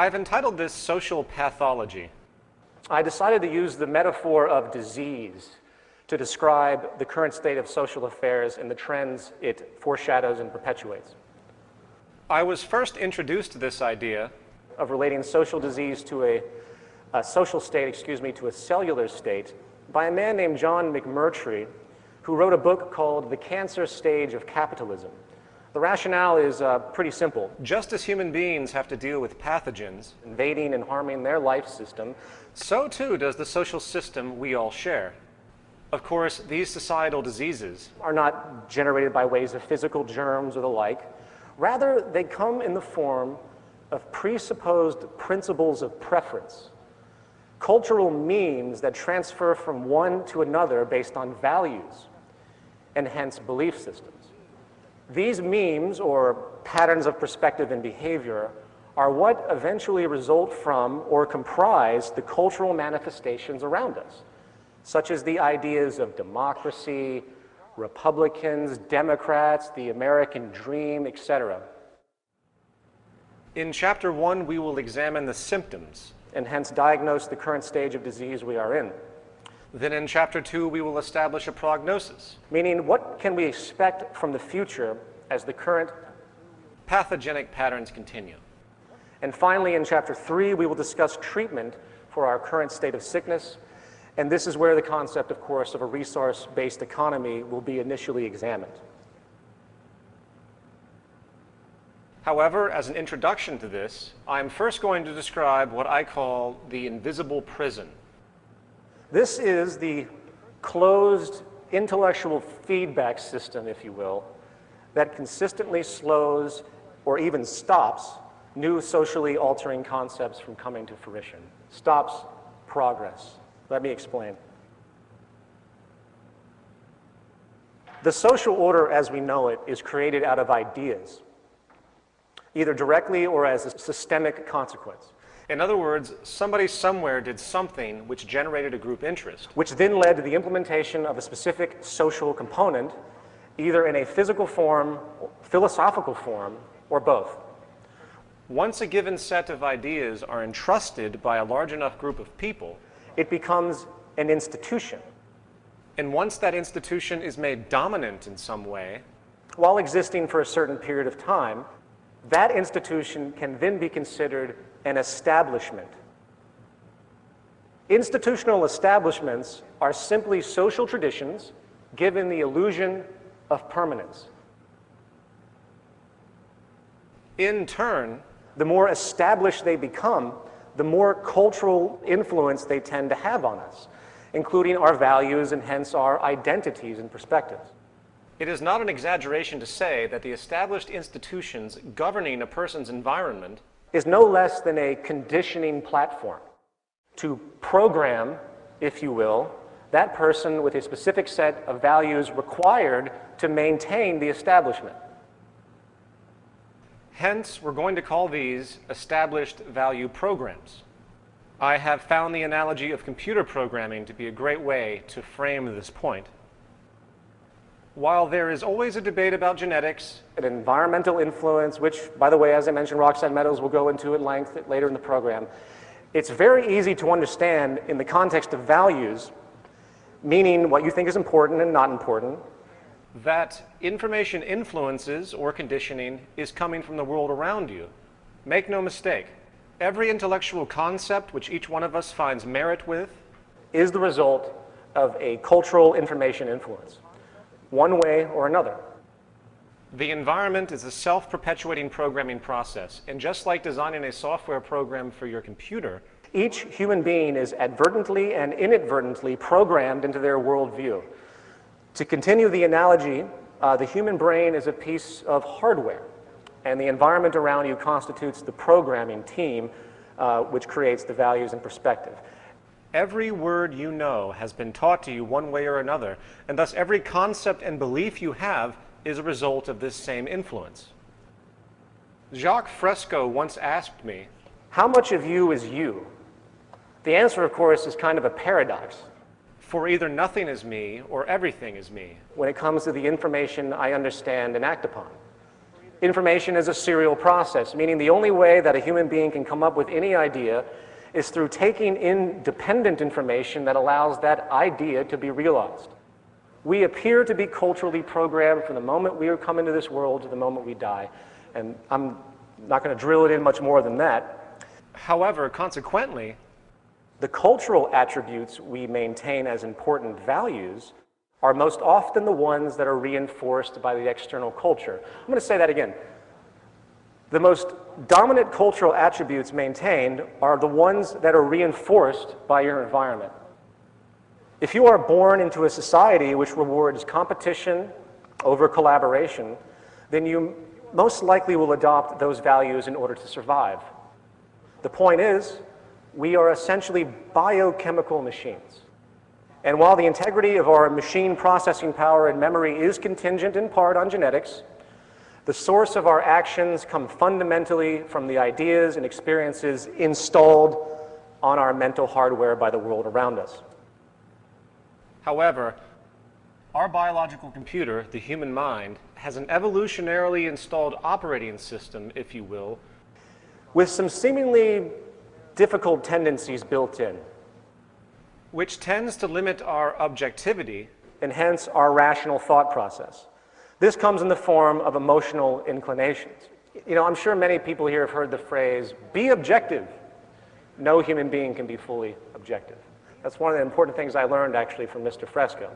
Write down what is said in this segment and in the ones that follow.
I've entitled this Social Pathology. I decided to use the metaphor of disease to describe the current state of social affairs and the trends it foreshadows and perpetuates. I was first introduced to this idea of relating social disease to a social state, to a cellular state by a man named John McMurtry, who wrote a book called The Cancer Stage of Capitalism. The rationale is pretty simple. Just as human beings have to deal with pathogens invading and harming their life system, so too does the social system we all share. Of course, these societal diseases are not generated by ways of physical germs or the like. Rather, they come in the form of presupposed principles of preference, cultural memes that transfer from one to another based on values and hence belief systems. These memes, or patterns of perspective and behavior, are what eventually result from or comprise the cultural manifestations around us, such as the ideas of democracy, Republicans, Democrats, the American dream, etc. In Chapter 1, we will examine the symptoms and hence diagnose the current stage of disease we are in. Then in Chapter 2, we will establish a prognosis, meaning what can we expect from the future as the current pathogenic patterns continue. And finally, in Chapter 3, we will discuss treatment for our current state of sickness, and this is where the concept, of course, of a resource-based economy will be initially examined. However, as an introduction to this, I am first going to describe what I call the invisible prison. This is the closed intellectual feedback system, if you will, that consistently slows or even stops new socially altering concepts from coming to fruition, stops progress. Let me explain. The social order as we know it is created out of ideas, either directly or as a systemic consequence. In other words, somebody somewhere did something which generated a group interest, which then led to the implementation of a specific social component, either in a physical form, philosophical form, or both. Once a given set of ideas are entrusted by a large enough group of people, it becomes an institution. And once that institution is made dominant in some way, while existing for a certain period of time, that institution can then be considered an establishment. Institutional establishments are simply social traditions given the illusion of permanence. In turn, the more established they become, the more cultural influence they tend to have on us, including our values and hence our identities and perspectives. It is not an exaggeration to say that the established institutions governing a person's environment is no less than a conditioning platform to program, if you will, that person with a specific set of values required to maintain the establishment. Hence, we're going to call these established value programs. I have found the analogy of computer programming to be a great way to frame this point. While there is always a debate about genetics, an environmental influence, which, by the way, as I mentioned, Roxanne Meadows will go into at length later in the program, it's very easy to understand in the context of values, meaning what you think is important and not important, that information influences or conditioning is coming from the world around you. Make no mistake, every intellectual concept which each one of us finds merit with is the result of a cultural information influence, one way or another. The environment is a self-perpetuating programming process, and just like designing a software program for your computer, each human being is advertently and inadvertently programmed into their worldview. To continue the analogy, the human brain is a piece of hardware, and the environment around you constitutes the programming team which creates the values and perspective. Every word you know has been taught to you one way or another, and thus every concept and belief you have is a result of this same influence. Jacques Fresco once asked me, "How much of you is you?" The answer, of course, is kind of a paradox. For either nothing is me or everything is me. When it comes to the information I understand and act upon. Information is a serial process, meaning the only way that a human being can come up with any idea is through taking in dependent information that allows that idea to be realized. We appear to be culturally programmed from the moment we come into this world to the moment we die. And I'm not going to drill it in much more than that. However, consequently, the cultural attributes we maintain as important values are most often the ones that are reinforced by the external culture. I'm going to say that again. The most dominant cultural attributes maintained are the ones that are reinforced by your environment. If you are born into a society which rewards competition over collaboration, then you most likely will adopt those values in order to survive. The point is, we are essentially biochemical machines. And while the integrity of our machine processing power and memory is contingent in part on genetics, the source of our actions come fundamentally from the ideas and experiences installed on our mental hardware by the world around us. however, our biological computer, the human mind, has an evolutionarily installed operating system, if you will, with some seemingly difficult tendencies built in, which tends to limit our objectivity and hence our rational thought process. This comes in the form of emotional inclinations. You know, I'm sure many people here have heard the phrase, be objective. No human being can be fully objective. That's one of the important things I learned actually from Mr. Fresco.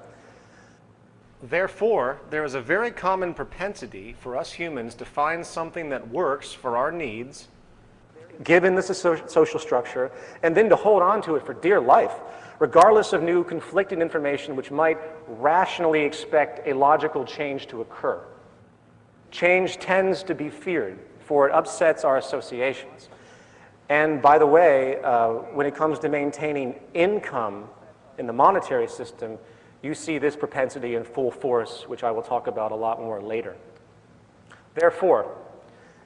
Therefore, there is a very common propensity for us humans to find something that works for our needs, Given the social structure, and then to hold on to it for dear life, regardless of new conflicting information which might rationally expect a logical change to occur. Change tends to be feared, for it upsets our associations. And by the way, when it comes to maintaining income in the monetary system, you see this propensity in full force, which I will talk about a lot more later. Therefore,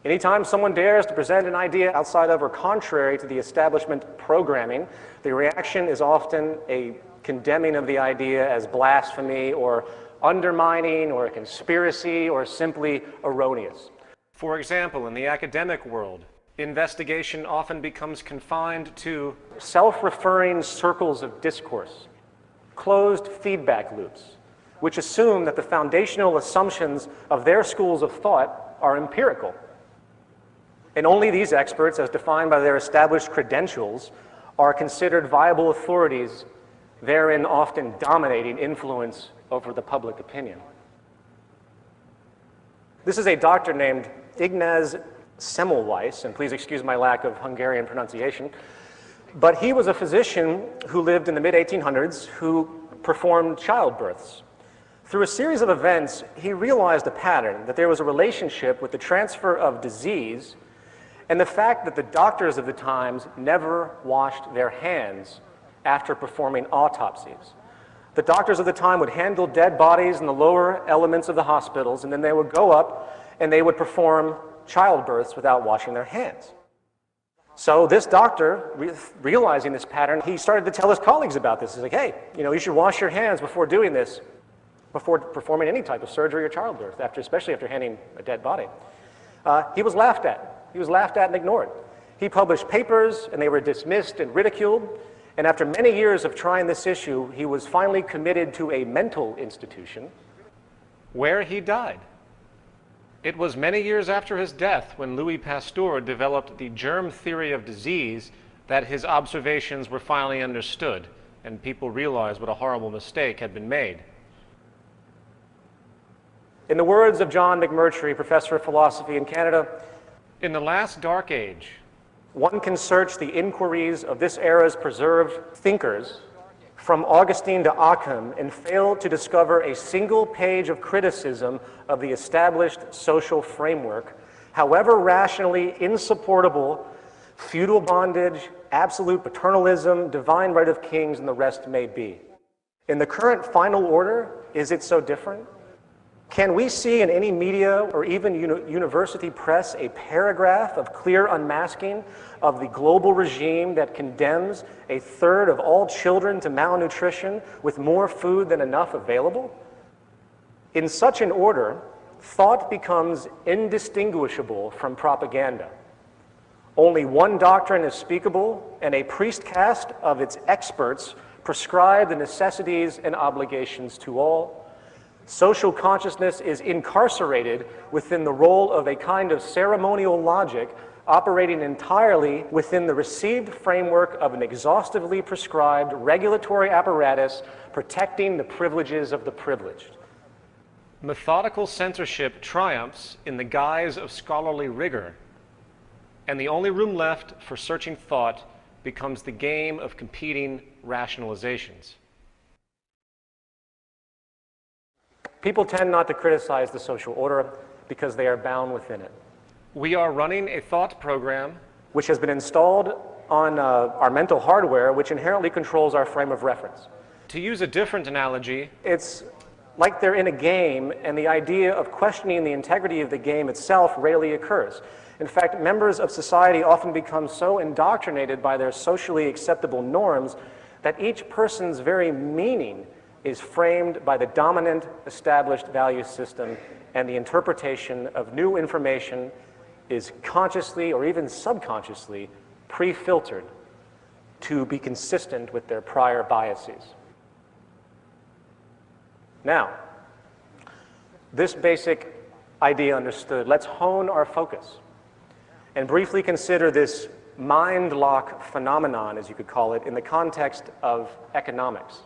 anytime someone dares to present an idea outside of or contrary to the establishment programming, the reaction is often a condemning of the idea as blasphemy or undermining or a conspiracy or simply erroneous. For example, in the academic world, investigation often becomes confined to Self-referring circles of discourse, closed feedback loops, which assume that the foundational assumptions of their schools of thought are empirical. And only these experts, as defined by their established credentials, are considered viable authorities, therein often dominating influence over the public opinion. This is a doctor named Ignaz Semmelweis, and please excuse my lack of Hungarian pronunciation, but he was a physician who lived in the mid-1800s who performed childbirths. Through a series of events, he realized a pattern, that there was a relationship with the transfer of disease and the fact that the doctors of the times never washed their hands after performing autopsies. The doctors of the time would handle dead bodies in the lower elements of the hospitals, and then they would go up and they would perform childbirths without washing their hands. So this doctor, realizing this pattern, he started to tell his colleagues about this. He's like, hey, you should wash your hands before doing this, before performing any type of surgery or childbirth, especially after handling a dead body. He was laughed at. He was laughed at and ignored. He published papers, and they were dismissed and ridiculed. And after many years of trying this issue, he was finally committed to a mental institution, where he died. It was many years after his death when Louis Pasteur developed the germ theory of disease that his observations were finally understood, and people realized what a horrible mistake had been made. In the words of John McMurtry, professor of philosophy in Canada, in the last dark age, one can search the inquiries of this era's preserved thinkers from Augustine to Occam and fail to discover a single page of criticism of the established social framework, however rationally insupportable feudal bondage, absolute paternalism, divine right of kings, and the rest may be. In the current final order, is it so different? Can we see in any media or even university press a paragraph of clear unmasking of the global regime that condemns a third of all children to malnutrition with more food than enough available? In such an order, thought becomes indistinguishable from propaganda. Only one doctrine is speakable, and a priest caste of its experts prescribe the necessities and obligations to all. Social consciousness is incarcerated within the role of a kind of ceremonial logic operating entirely within the received framework of an exhaustively prescribed regulatory apparatus protecting the privileges of the privileged. Methodical censorship triumphs in the guise of scholarly rigor, and the only room left for searching thought becomes the game of competing rationalizations. People tend not to criticize the social order because they are bound within it, We are running a thought program which has been installed on our mental hardware, which inherently controls our frame of reference. To use a different analogy, It's like they're in a game, and the idea of questioning the integrity of the game itself rarely occurs. In fact, members of society often become so indoctrinated by their socially acceptable norms that each person's very meaning is framed by the dominant established value system, and the interpretation of new information is consciously or even subconsciously pre-filtered to be consistent with their prior biases. Now, this basic idea understood, let's hone our focus and briefly consider this mind lock phenomenon, as you could call it, in the context of economics,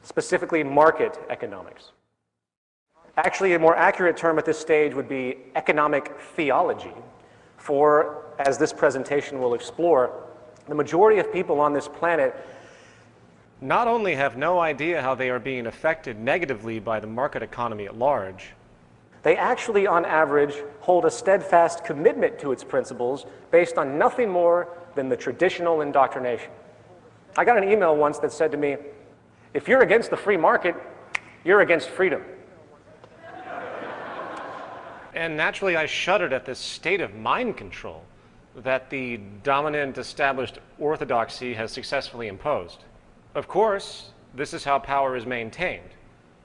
specifically market economics. Actually, a more accurate term at this stage would be economic theology, for, as this presentation will explore, the majority of people on this planet not only have no idea how they are being affected negatively by the market economy at large, they actually, on average, hold a steadfast commitment to its principles based on nothing more than the traditional indoctrination. I got an email once that said to me, if you're against the free market, you're against freedom. and naturally I shuddered at this state of mind control that the dominant established orthodoxy has successfully imposed. Of course, this is how power is maintained,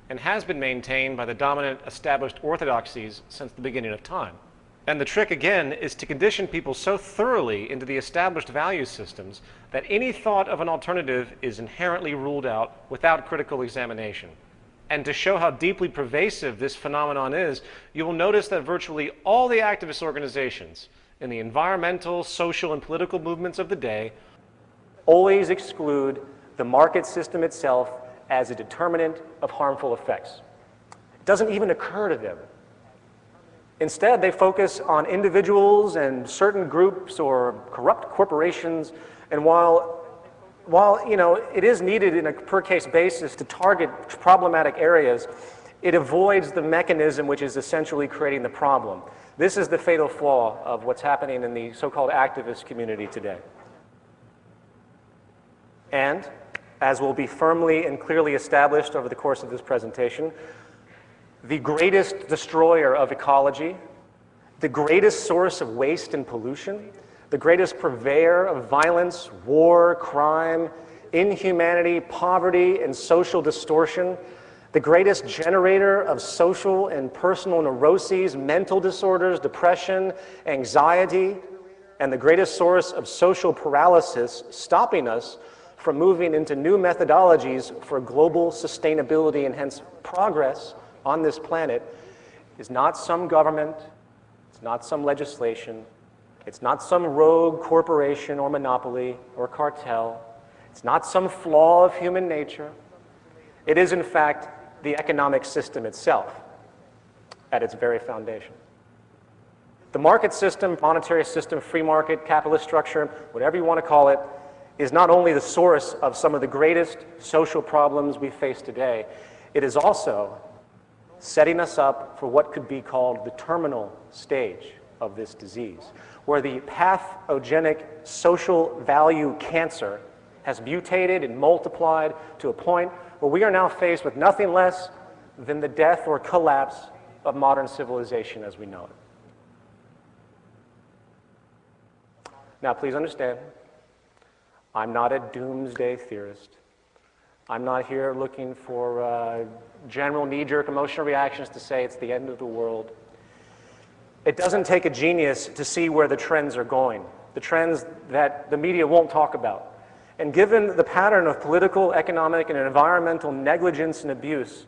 and has been maintained by the dominant established orthodoxies since the beginning of time. And the trick, again, is to condition people so thoroughly into the established value systems that any thought of an alternative is inherently ruled out without critical examination. And to show how deeply pervasive this phenomenon is, you will notice that virtually all the activist organizations in the environmental, social, and political movements of the day always exclude the market system itself as a determinant of harmful effects. It doesn't even occur to them. Instead, they focus on individuals and certain groups or corrupt corporations, and while it is needed in a per-case basis to target problematic areas, it avoids the mechanism which is essentially creating the problem. This is the fatal flaw of what's happening in the so-called activist community today. And, as will be firmly and clearly established over the course of this presentation, the greatest destroyer of ecology, the greatest source of waste and pollution, the greatest purveyor of violence, war, crime, inhumanity, poverty, and social distortion, the greatest generator of social and personal neuroses, mental disorders, depression, anxiety, and the greatest source of social paralysis, stopping us from moving into new methodologies for global sustainability and hence progress on this planet, is not some government, it's not some legislation, it's not some rogue corporation or monopoly or cartel, it's not some flaw of human nature. It is, in fact, the economic system itself at its very foundation. The market system, monetary system, free market, capitalist structure, whatever you want to call it, is not only the source of some of the greatest social problems we face today, it is also setting us up for what could be called the terminal stage of this disease, where the pathogenic social value cancer has mutated and multiplied to a point where we are now faced with nothing less than the death or collapse of modern civilization as we know it. Now, please understand, I'm not a doomsday theorist. I'm not here looking for general knee-jerk emotional reactions to say it's the end of the world. It doesn't take a genius to see where the trends are going, the trends that the media won't talk about. And given the pattern of political, economic, and environmental negligence and abuse,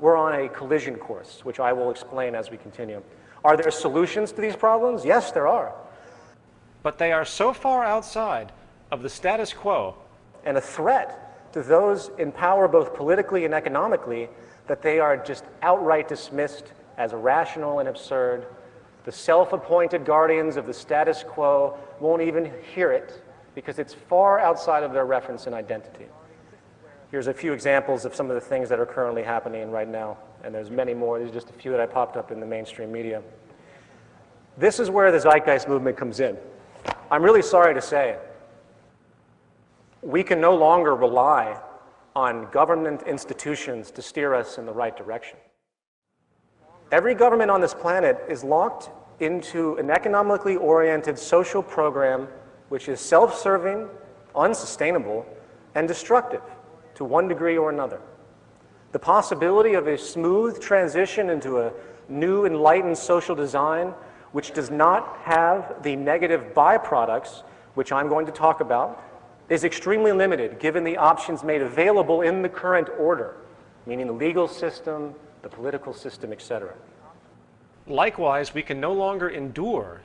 we're on a collision course, which I will explain as we continue. Are there solutions to these problems? Yes, there are. But they are so far outside of the status quo And a threat to those in power both politically and economically that they are just outright dismissed as irrational and absurd. The self-appointed guardians of the status quo won't even hear it because it's far outside of their reference and identity. Here's a few examples of some of the things that are currently happening right now, and there's many more. These are just a few that I popped up in the mainstream media. This is where the zeitgeist movement comes in. I'm really sorry to say, we can no longer rely on government institutions to steer us in the right direction. Every government on this planet is locked into an economically oriented social program which is self-serving, unsustainable, and destructive to one degree or another. The possibility of a smooth transition into a new enlightened social design which does not have the negative byproducts, which I'm going to talk about, is extremely limited given the options made available in the current order, meaning the legal system, the political system, etc. Likewise, we can no longer endure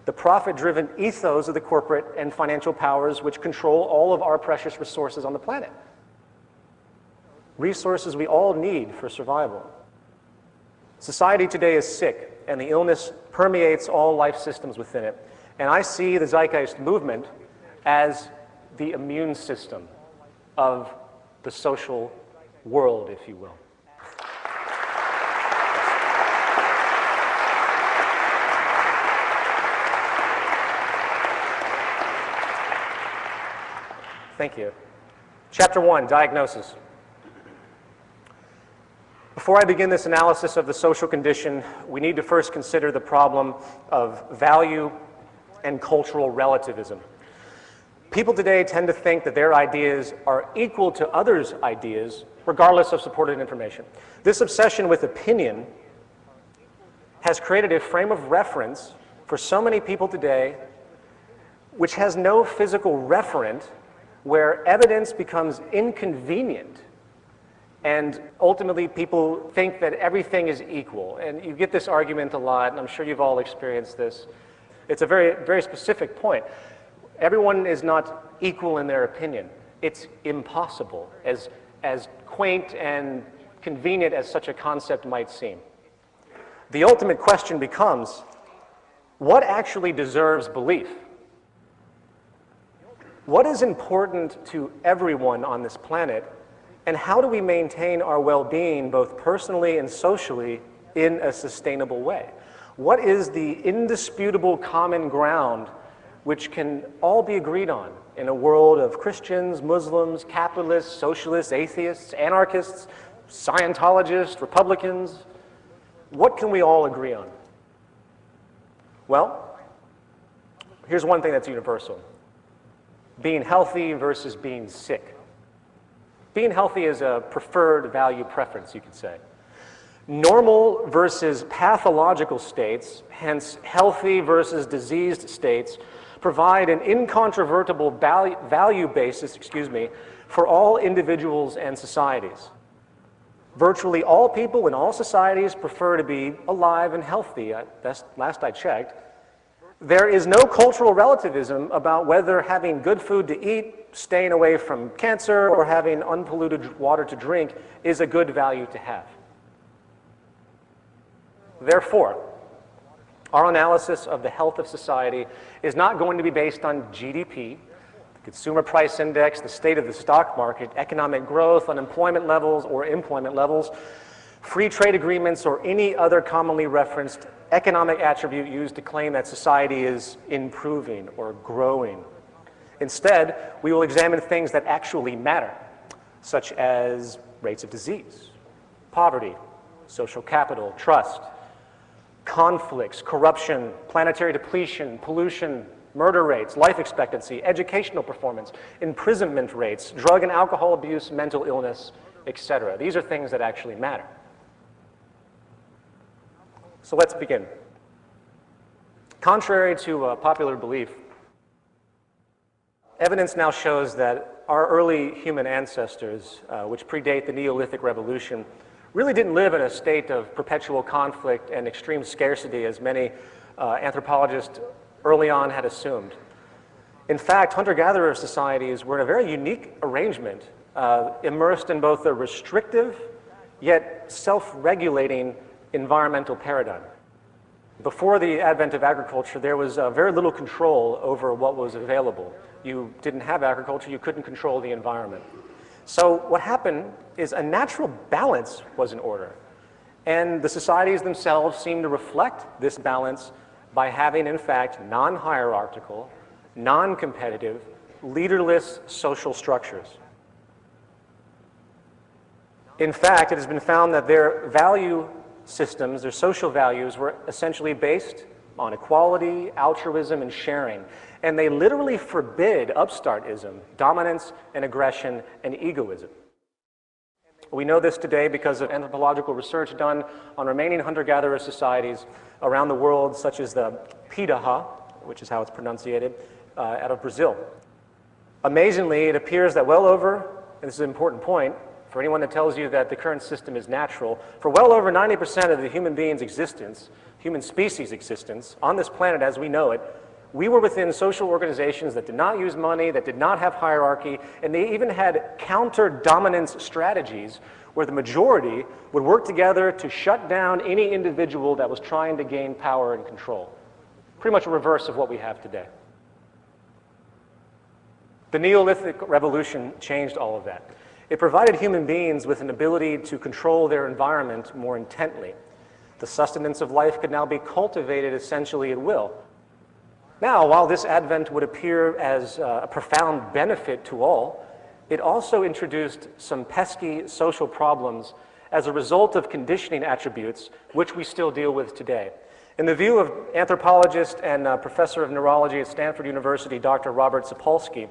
the profit-driven ethos of the corporate and financial powers which control all of our precious resources on the planet. Resources we all need for survival. Society today is sick, and the illness permeates all life systems within it. And I see the zeitgeist movement as the immune system of the social world, if you will. Thank you. Chapter 1, Diagnosis. Before I begin this analysis of the social condition, we need to first consider the problem of value and cultural relativism. People today tend to think that their ideas are equal to others' ideas, regardless of supported information. This obsession with opinion has created a frame of reference for so many people today which has no physical referent, where evidence becomes inconvenient, and ultimately people think that everything is equal. And you get this argument a lot, and I'm sure you've all experienced this. It's a very, very specific point. Everyone is not equal in their opinion. It's impossible, as quaint and convenient as such a concept might seem. The ultimate question becomes, what actually deserves belief? What is important to everyone on this planet, and how do we maintain our well-being both personally and socially in a sustainable way? What is the indisputable common ground which can all be agreed on in a world of Christians, Muslims, capitalists, socialists, atheists, anarchists, Scientologists, Republicans? What can we all agree on? Well, here's one thing that's universal. Being healthy versus being sick. Being healthy is a preferred value preference, you could say. Normal versus pathological states, hence healthy versus diseased states, provide an incontrovertible value basis, for all individuals and societies. Virtually all people in all societies prefer to be alive and healthy. That's last I checked. There is no cultural relativism about whether having good food to eat, staying away from cancer, or having unpolluted water to drink is a good value to have. Therefore, our analysis of the health of society is not going to be based on GDP, the consumer price index, the state of the stock market, economic growth, unemployment levels or employment levels, free trade agreements, or any other commonly referenced economic attribute used to claim that society is improving or growing. Instead, we will examine things that actually matter, such as rates of disease, poverty, social capital, trust, conflicts, corruption, planetary depletion, pollution, murder rates, life expectancy, educational performance, imprisonment rates, drug and alcohol abuse, mental illness, etc. These are things that actually matter. So let's begin. Contrary to popular belief, evidence now shows that our early human ancestors, which predate the Neolithic Revolution, really didn't live in a state of perpetual conflict and extreme scarcity as many anthropologists early on had assumed. In fact, hunter-gatherer societies were in a very unique arrangement, immersed in both a restrictive yet self-regulating environmental paradigm. Before the advent of agriculture, there was very little control over what was available. You didn't have agriculture, you couldn't control the environment. So what happened is a natural balance was in order. And the societies themselves seemed to reflect this balance by having, in fact, non-hierarchical, non-competitive, leaderless social structures. In fact, it has been found that their value systems, their social values, were essentially based on equality, altruism, and sharing. And they literally forbid upstartism, dominance and aggression, and egoism. We know this today because of anthropological research done on remaining hunter-gatherer societies around the world, such as the Piraha, which is how it's pronunciated, out of Brazil. Amazingly, it appears that well over, and this is an important point, for anyone that tells you that the current system is natural, for well over 90% of the human being's existence, human species' existence, on this planet as we know it, we were within social organizations that did not use money, that did not have hierarchy, and they even had counter-dominance strategies where the majority would work together to shut down any individual that was trying to gain power and control. Pretty much a reverse of what we have today. The Neolithic Revolution changed all of that. It provided human beings with an ability to control their environment more intently. The sustenance of life could now be cultivated essentially at will. Now, while this advent would appear as a profound benefit to all, it also introduced some pesky social problems as a result of conditioning attributes, which we still deal with today. In the view of anthropologist and professor of neurology at Stanford University, Dr. Robert Sapolsky,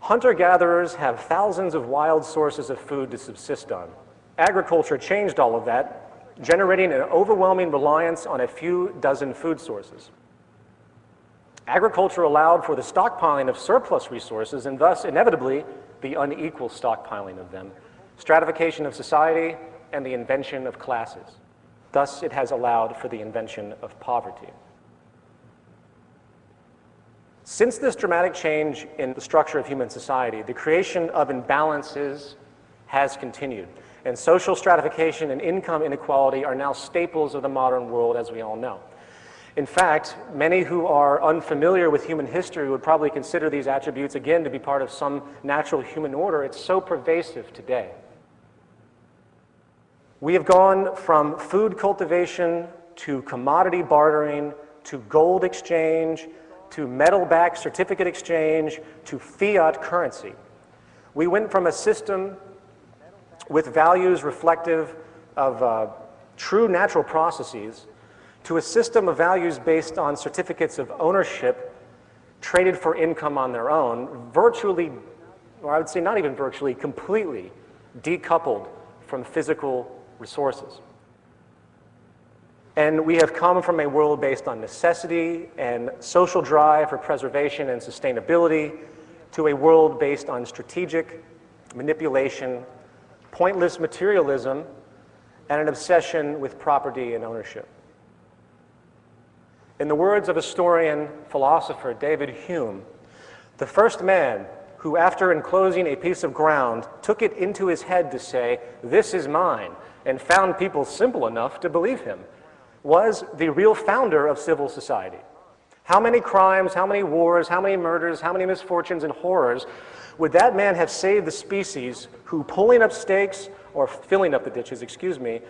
hunter-gatherers have thousands of wild sources of food to subsist on. Agriculture changed all of that, generating an overwhelming reliance on a few dozen food sources. Agriculture allowed for the stockpiling of surplus resources and thus, inevitably, the unequal stockpiling of them, stratification of society, and the invention of classes. Thus, it has allowed for the invention of poverty. Since this dramatic change in the structure of human society, the creation of imbalances has continued, and social stratification and income inequality are now staples of the modern world, as we all know. In fact, many who are unfamiliar with human history would probably consider these attributes, again, to be part of some natural human order. It's so pervasive today. We have gone from food cultivation to commodity bartering to gold exchange to metal-backed certificate exchange to fiat currency. We went from a system with values reflective of true natural processes to a system of values based on certificates of ownership traded for income on their own, virtually, or I would say not even virtually, completely decoupled from physical resources. And we have come from a world based on necessity and social drive for preservation and sustainability to a world based on strategic manipulation, pointless materialism, and an obsession with property and ownership. In the words of historian, philosopher David Hume, the first man who, after enclosing a piece of ground, took it into his head to say, "This is mine," and found people simple enough to believe him, was the real founder of civil society. How many crimes, how many wars, how many murders, how many misfortunes and horrors would that man have saved the species who, pulling up stakes, or filling up the ditches, excuse me,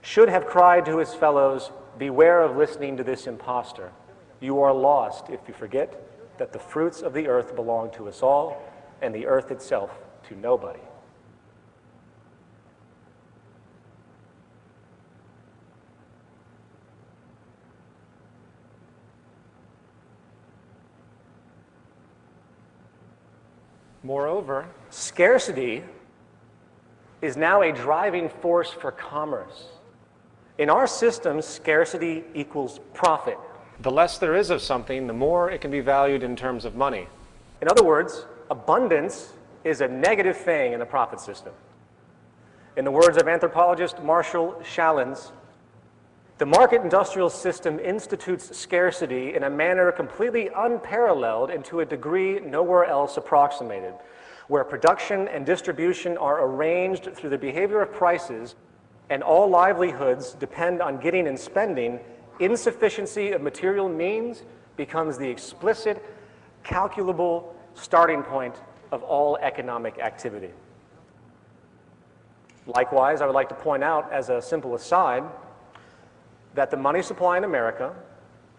should have cried to his fellows, "Beware of listening to this impostor. You are lost if you forget that the fruits of the earth belong to us all, and the earth itself to nobody." Moreover, scarcity is now a driving force for commerce. In our system, scarcity equals profit. the less there is of something, the more it can be valued in terms of money. In other words, abundance is a negative thing in the profit system. In the words of anthropologist Marshall Shallens, the market industrial system institutes scarcity in a manner completely unparalleled and to a degree nowhere else approximated, where production and distribution are arranged through the behavior of prices and all livelihoods depend on getting and spending. Insufficiency of material means becomes the explicit, calculable starting point of all economic activity. Likewise, I would like to point out as a simple aside that the money supply in America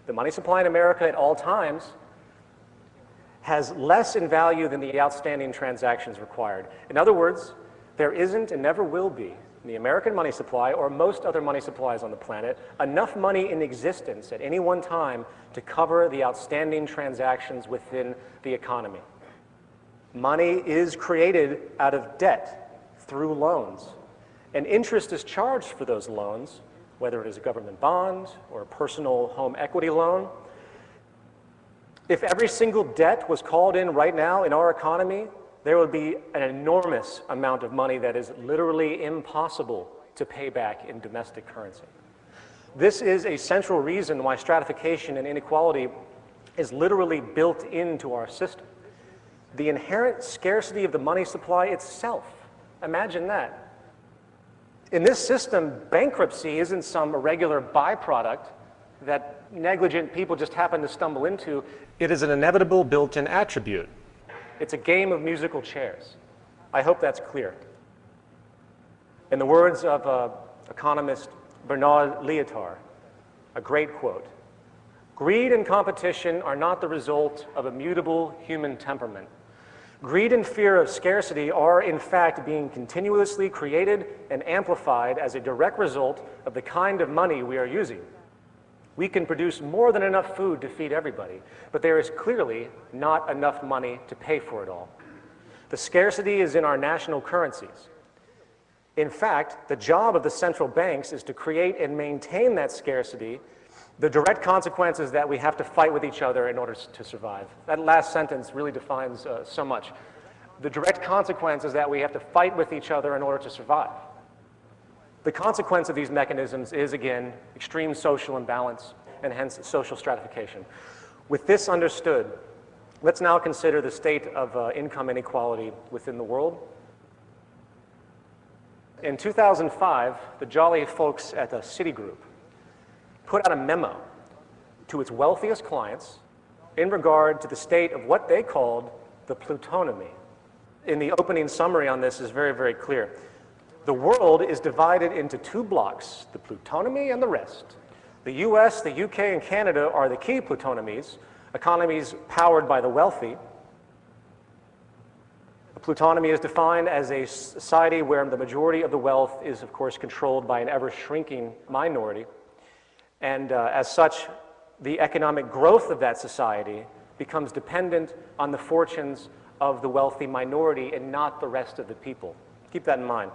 at all times has less in value than the outstanding transactions required. In other words, there isn't and never will be in the American money supply or most other money supplies on the planet enough money in existence at any one time to cover the outstanding transactions within the economy. Money is created out of debt through loans, and interest is charged for those loans, whether it is a government bond or a personal home equity loan. If every single debt was called in right now in our economy, there would be an enormous amount of money that is literally impossible to pay back in domestic currency. This is a central reason why stratification and inequality is literally built into our system. The inherent scarcity of the money supply itself, imagine that. In this system, bankruptcy isn't some irregular byproduct that negligent people just happen to stumble into. It is an inevitable built-in attribute. It's a game of musical chairs. I hope that's clear. In the words of economist Bernard Lietaer, a great quote, "Greed and competition are not the result of a mutable human temperament. Greed and fear of scarcity are, in fact, being continuously created and amplified as a direct result of the kind of money we are using. We can produce more than enough food to feed everybody, but there is clearly not enough money to pay for it all. The scarcity is in our national currencies. In fact, the job of the central banks is to create and maintain that scarcity. The direct consequences that we have to fight with each other in order to survive." That last sentence really defines so much. The direct consequences that we have to fight with each other in order to survive. The consequence of these mechanisms is, again, extreme social imbalance and hence social stratification. With this understood, let's now consider the state of income inequality within the world. In 2005, the jolly folks at Citigroup put out a memo to its wealthiest clients in regard to the state of what they called the plutonomy. In the opening summary on this is very, very clear. The world is divided into two blocks, the plutonomy and the rest. The US, the UK, and Canada are the key plutonomies, economies powered by the wealthy. The plutonomy is defined as a society where the majority of the wealth is, of course, controlled by an ever-shrinking minority. And as such, the economic growth of that society becomes dependent on the fortunes of the wealthy minority and not the rest of the people. Keep that in mind.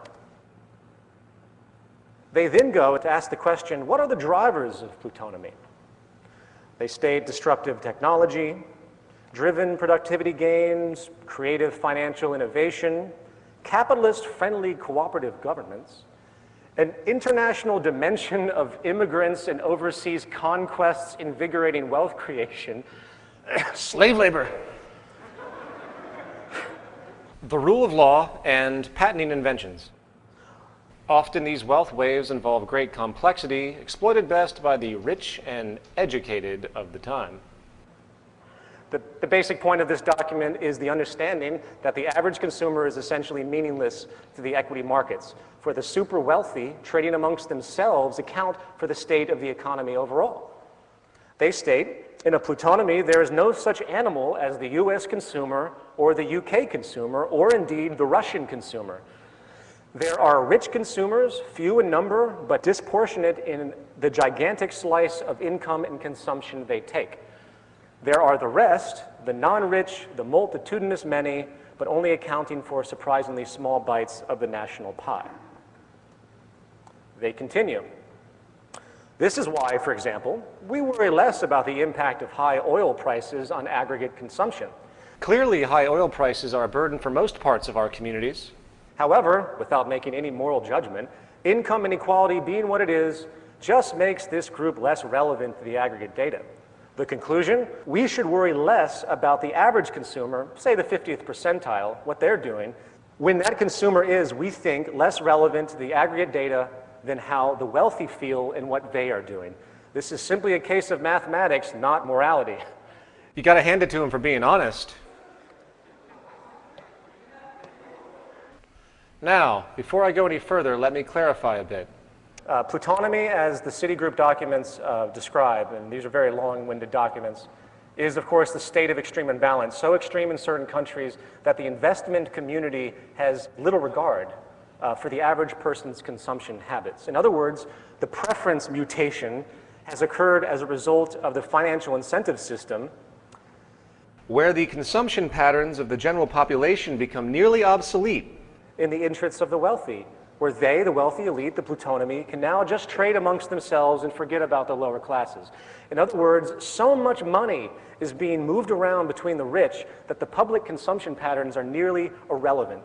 They then go to ask the question, what are the drivers of plutonomy? They state destructive technology, driven productivity gains, creative financial innovation, capitalist-friendly cooperative governments, an international dimension of immigrants and overseas conquests invigorating wealth creation, slave labor, the rule of law, and patenting inventions. Often these wealth waves involve great complexity, exploited best by the rich and educated of the time. The basic point of this document is the understanding that the average consumer is essentially meaningless to the equity markets. For the super wealthy, trading amongst themselves account for the state of the economy overall. They state, in a plutonomy, there is no such animal as the US consumer or the UK consumer or indeed the Russian consumer. There are rich consumers, few in number, but disproportionate in the gigantic slice of income and consumption they take. There are the rest, the non-rich, the multitudinous many, but only accounting for surprisingly small bites of the national pie. They continue. This is why, for example, we worry less about the impact of high oil prices on aggregate consumption. Clearly, high oil prices are a burden for most parts of our communities. However, without making any moral judgment, income inequality being what it is just makes this group less relevant to the aggregate data. The conclusion? We should worry less about the average consumer, say the 50th percentile, what they're doing, when that consumer is, we think, less relevant to the aggregate data than how the wealthy feel and what they are doing. This is simply a case of mathematics, not morality. You got to hand it to him for being honest. Now, before I go any further, let me clarify a bit. Plutonomy, as the Citigroup documents describe, and these are very long-winded documents, is of course the state of extreme imbalance, so extreme in certain countries that the investment community has little regard for the average person's consumption habits. In other words, the preference mutation has occurred as a result of the financial incentive system, where the consumption patterns of the general population become nearly obsolete in the interests of the wealthy, where they, the wealthy elite, the plutonomy, can now just trade amongst themselves and forget about the lower classes. In other words, so much money is being moved around between the rich that the public consumption patterns are nearly irrelevant.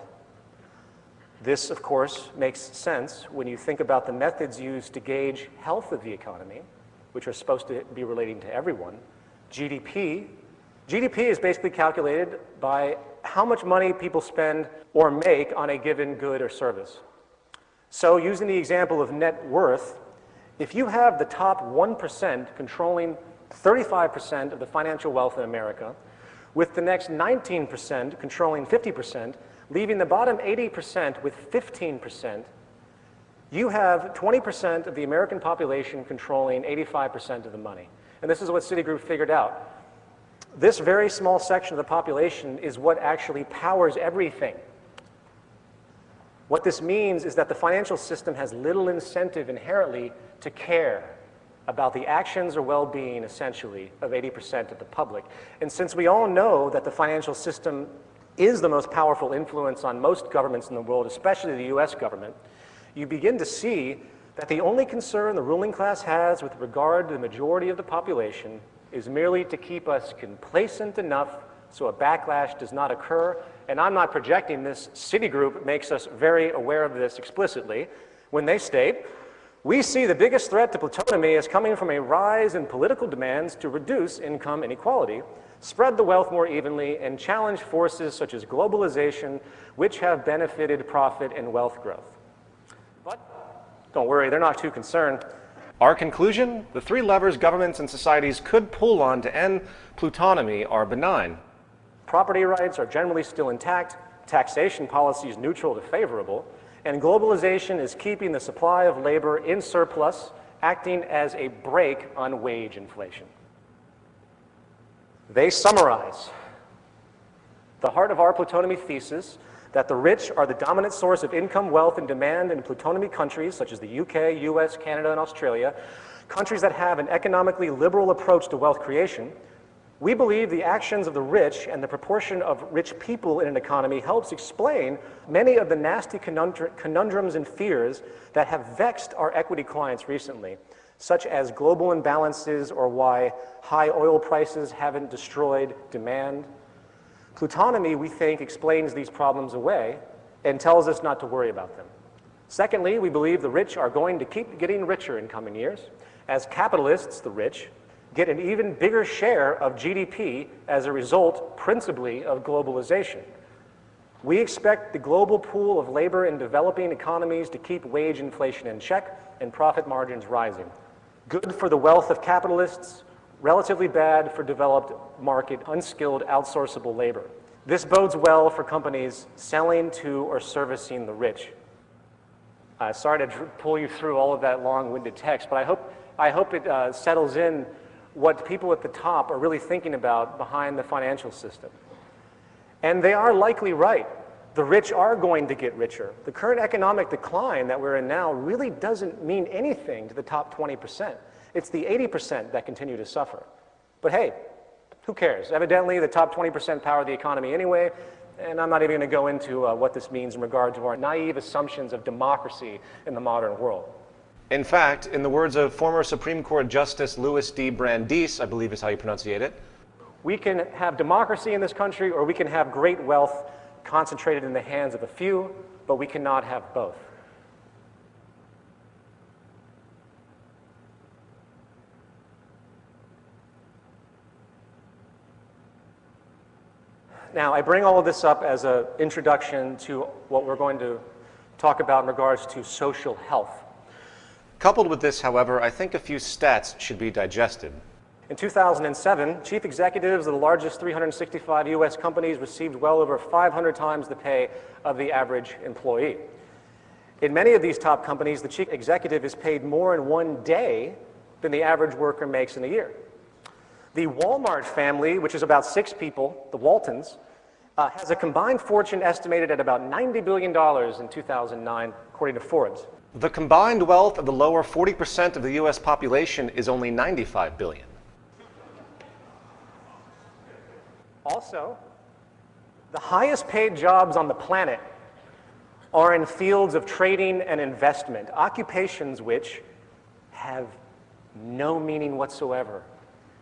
This, of course, makes sense when you think about the methods used to gauge health of the economy, which are supposed to be relating to everyone. GDP. GDP is basically calculated by how much money people spend or make on a given good or service. So using the example of net worth, if you have the top 1% controlling 35% of the financial wealth in America, with the next 19% controlling 50%, leaving the bottom 80% with 15%, you have 20% of the American population controlling 85% of the money. And this is what Citigroup figured out. This very small section of the population is what actually powers everything. What this means is that the financial system has little incentive inherently to care about the actions or well-being, essentially, of 80% of the public. And since we all know that the financial system is the most powerful influence on most governments in the world, especially the US government, you begin to see that the only concern the ruling class has with regard to the majority of the population is merely to keep us complacent enough so a backlash does not occur. And I'm not projecting this. Citigroup makes us very aware of this explicitly when they state, we see the biggest threat to plutonomy as coming from a rise in political demands to reduce income inequality, spread the wealth more evenly, and challenge forces such as globalization, which have benefited profit and wealth growth. But don't worry, they're not too concerned. Our conclusion? The three levers governments and societies could pull on to end plutonomy are benign. Property rights are generally still intact, taxation policy is neutral to favorable, and globalization is keeping the supply of labor in surplus, acting as a brake on wage inflation. They summarize the heart of our plutonomy thesis that the rich are the dominant source of income, wealth, and demand in plutonomy countries such as the UK, US, Canada, and Australia, countries that have an economically liberal approach to wealth creation. We believe the actions of the rich and the proportion of rich people in an economy helps explain many of the nasty conundrums and fears that have vexed our equity clients recently, such as global imbalances or why high oil prices haven't destroyed demand. Plutonomy, we think, explains these problems away and tells us not to worry about them. Secondly, we believe the rich are going to keep getting richer in coming years, as capitalists, the rich, get an even bigger share of GDP as a result, principally, of globalization. We expect the global pool of labor in developing economies to keep wage inflation in check and profit margins rising. Good for the wealth of capitalists, relatively bad for developed market, unskilled, outsourceable labor. This bodes well for companies selling to or servicing the rich. Sorry to pull you through all of that long-winded text, but I hope it settles in what people at the top are really thinking about behind the financial system. And they are likely right. The rich are going to get richer. The current economic decline that we're in now really doesn't mean anything to the top 20%. It's the 80% that continue to suffer. But hey, who cares? Evidently, the top 20% power the economy anyway. And I'm not even going to go into what this means in regard to our naive assumptions of democracy in the modern world. In fact, in the words of former Supreme Court Justice Louis D. Brandeis, I believe is how you pronunciate it, we can have democracy in this country, or we can have great wealth concentrated in the hands of a few, but we cannot have both. Now, I bring all of this up as an introduction to what we're going to talk about in regards to social health. Coupled with this, however, I think a few stats should be digested. In 2007, chief executives of the largest 365 U.S. companies received well over 500 times the pay of the average employee. In many of these top companies, the chief executive is paid more in one day than the average worker makes in a year. The Walmart family, which is about 6 people, the Waltons, has a combined fortune estimated at about $90 billion in 2009, according to Forbes. The combined wealth of the lower 40% of the U.S. population is only $95 billion. Also, the highest paid jobs on the planet are in fields of trading and investment, occupations which have no meaning whatsoever,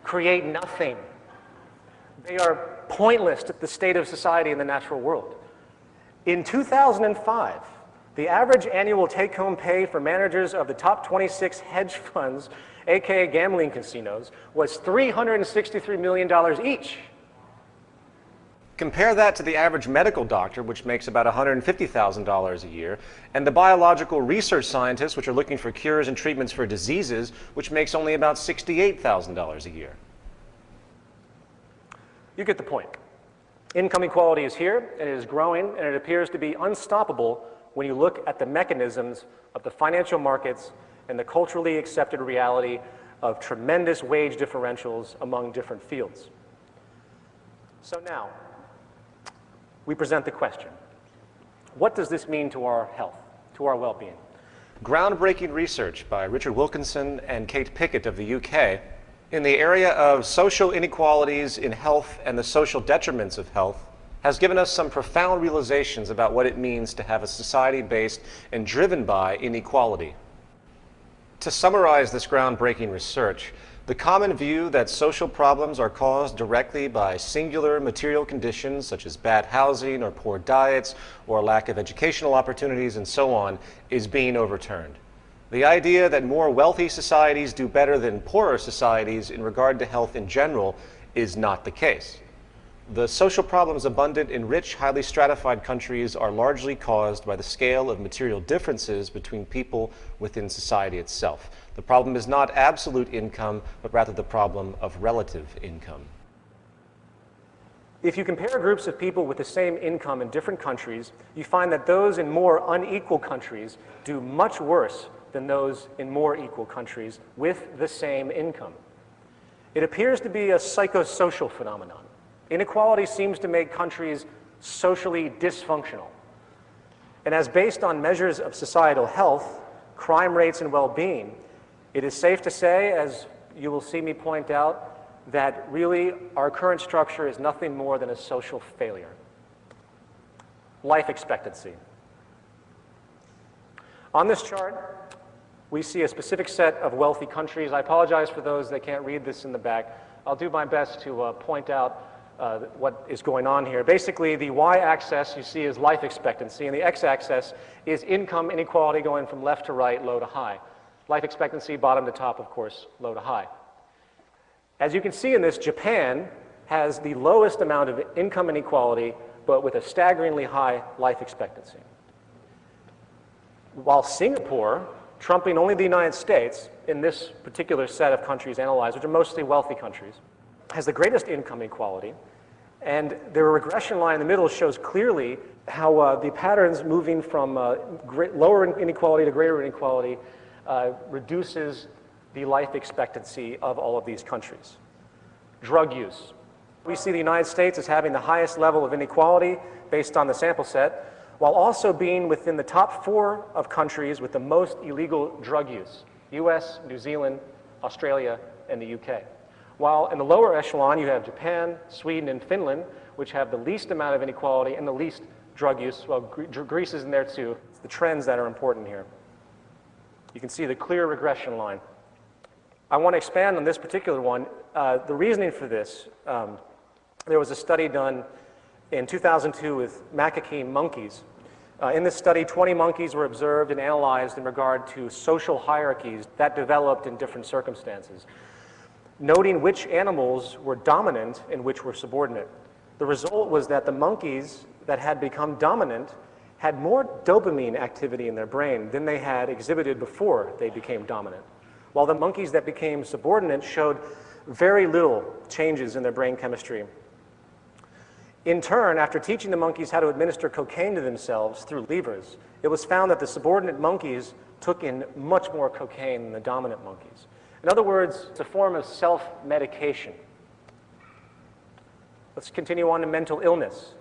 create nothing. They are pointless to the state of society and the natural world. In 2005, the average annual take-home pay for managers of the top 26 hedge funds, aka gambling casinos, was $363 million each. Compare that to the average medical doctor, which makes about $150,000 a year, and the biological research scientists, which are looking for cures and treatments for diseases, which makes only about $68,000 a year. You get the point. Income equality is here, and it is growing, and it appears to be unstoppable when you look at the mechanisms of the financial markets and the culturally accepted reality of tremendous wage differentials among different fields. So now, we present the question, what does this mean to our health, to our well-being? Groundbreaking research by Richard Wilkinson and Kate Pickett of the UK in the area of social inequalities in health and the social detriments of health has given us some profound realizations about what it means to have a society based and driven by inequality. To summarize this groundbreaking research, the common view that social problems are caused directly by singular material conditions such as bad housing or poor diets or lack of educational opportunities and so on is being overturned. The idea that more wealthy societies do better than poorer societies in regard to health in general is not the case. The social problems abundant in rich, highly stratified countries are largely caused by the scale of material differences between people within society itself. The problem is not absolute income, but rather the problem of relative income. If you compare groups of people with the same income in different countries, you find that those in more unequal countries do much worse than those in more equal countries with the same income. It appears to be a psychosocial phenomenon. Inequality seems to make countries socially dysfunctional. And as based on measures of societal health, crime rates, and well-being, it is safe to say, as you will see me point out, that really our current structure is nothing more than a social failure. Life expectancy. On this chart, we see a specific set of wealthy countries. I apologize for those that can't read this in the back. I'll do my best to point out what is going on here. Basically, the y-axis you see is life expectancy, and the x-axis is income inequality going from left to right, low to high. Life expectancy, bottom to top, of course, low to high. As you can see in this, Japan has the lowest amount of income inequality, but with a staggeringly high life expectancy. While Singapore, trumping only the United States in this particular set of countries analyzed, which are mostly wealthy countries, has the greatest income equality, and the regression line in the middle shows clearly how the patterns moving from lower inequality to greater inequality reduces the life expectancy of all of these countries. Drug use. We see the United States as having the highest level of inequality based on the sample set, while also being within the top 4 of countries with the most illegal drug use: US, New Zealand, Australia, and the UK. While in the lower echelon, you have Japan, Sweden, and Finland, which have the least amount of inequality and the least drug use. Well, Greece is in there too. It's the trends that are important here. You can see the clear regression line. I want to expand on this particular one. The reasoning for this, there was a study done in 2002 with macaque monkeys. In this study, 20 monkeys were observed and analyzed in regard to social hierarchies that developed in different circumstances, noting which animals were dominant and which were subordinate. The result was that the monkeys that had become dominant had more dopamine activity in their brain than they had exhibited before they became dominant, while the monkeys that became subordinate showed very little changes in their brain chemistry. In turn, after teaching the monkeys how to administer cocaine to themselves through levers, it was found that the subordinate monkeys took in much more cocaine than the dominant monkeys. In other words, it's a form of self-medication. Let's continue on to mental illness.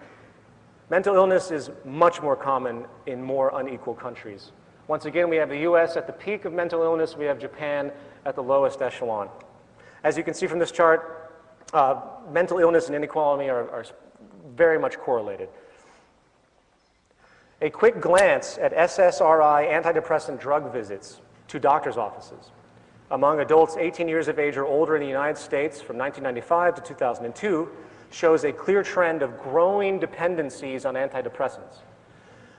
Mental illness is much more common in more unequal countries. Once again, we have the US at the peak of mental illness. We have Japan at the lowest echelon. As you can see from this chart, mental illness and inequality are very much correlated. A quick glance at SSRI antidepressant drug visits to doctor's offices among adults 18 years of age or older in the United States from 1995 to 2002 shows a clear trend of growing dependencies on antidepressants.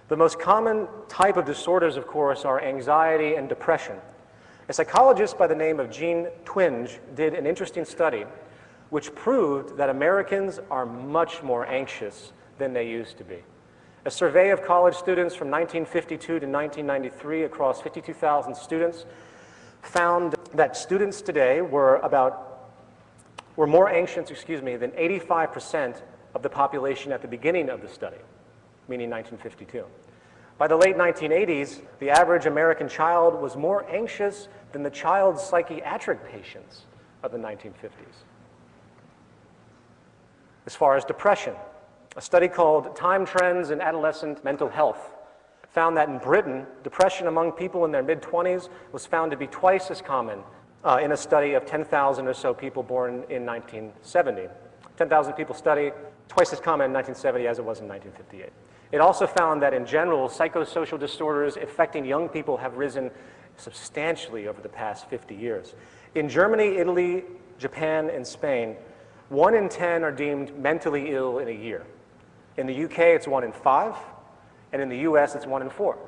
The most common type of disorders, of course, are anxiety and depression. A psychologist by the name of Jean Twenge did an interesting study which proved that Americans are much more anxious than they used to be. A survey of college students from 1952 to 1993 across 52,000 students found that students today were more anxious, than 85% of the population at the beginning of the study, meaning 1952. By the late 1980s, the average American child was more anxious than the child psychiatric patients of the 1950s. As far as depression, a study called Time Trends in Adolescent Mental Health found that in Britain, depression among people in their mid-20s was found to be twice as common in a study of 10,000 or so people born in 1970. 10,000 people study, twice as common in 1970 as it was in 1958. It also found that in general, psychosocial disorders affecting young people have risen substantially over the past 50 years. In Germany, Italy, Japan, and Spain, 1 in 10 are deemed mentally ill in a year. In the UK, it's 1 in 5, and in the US, it's 1 in 4.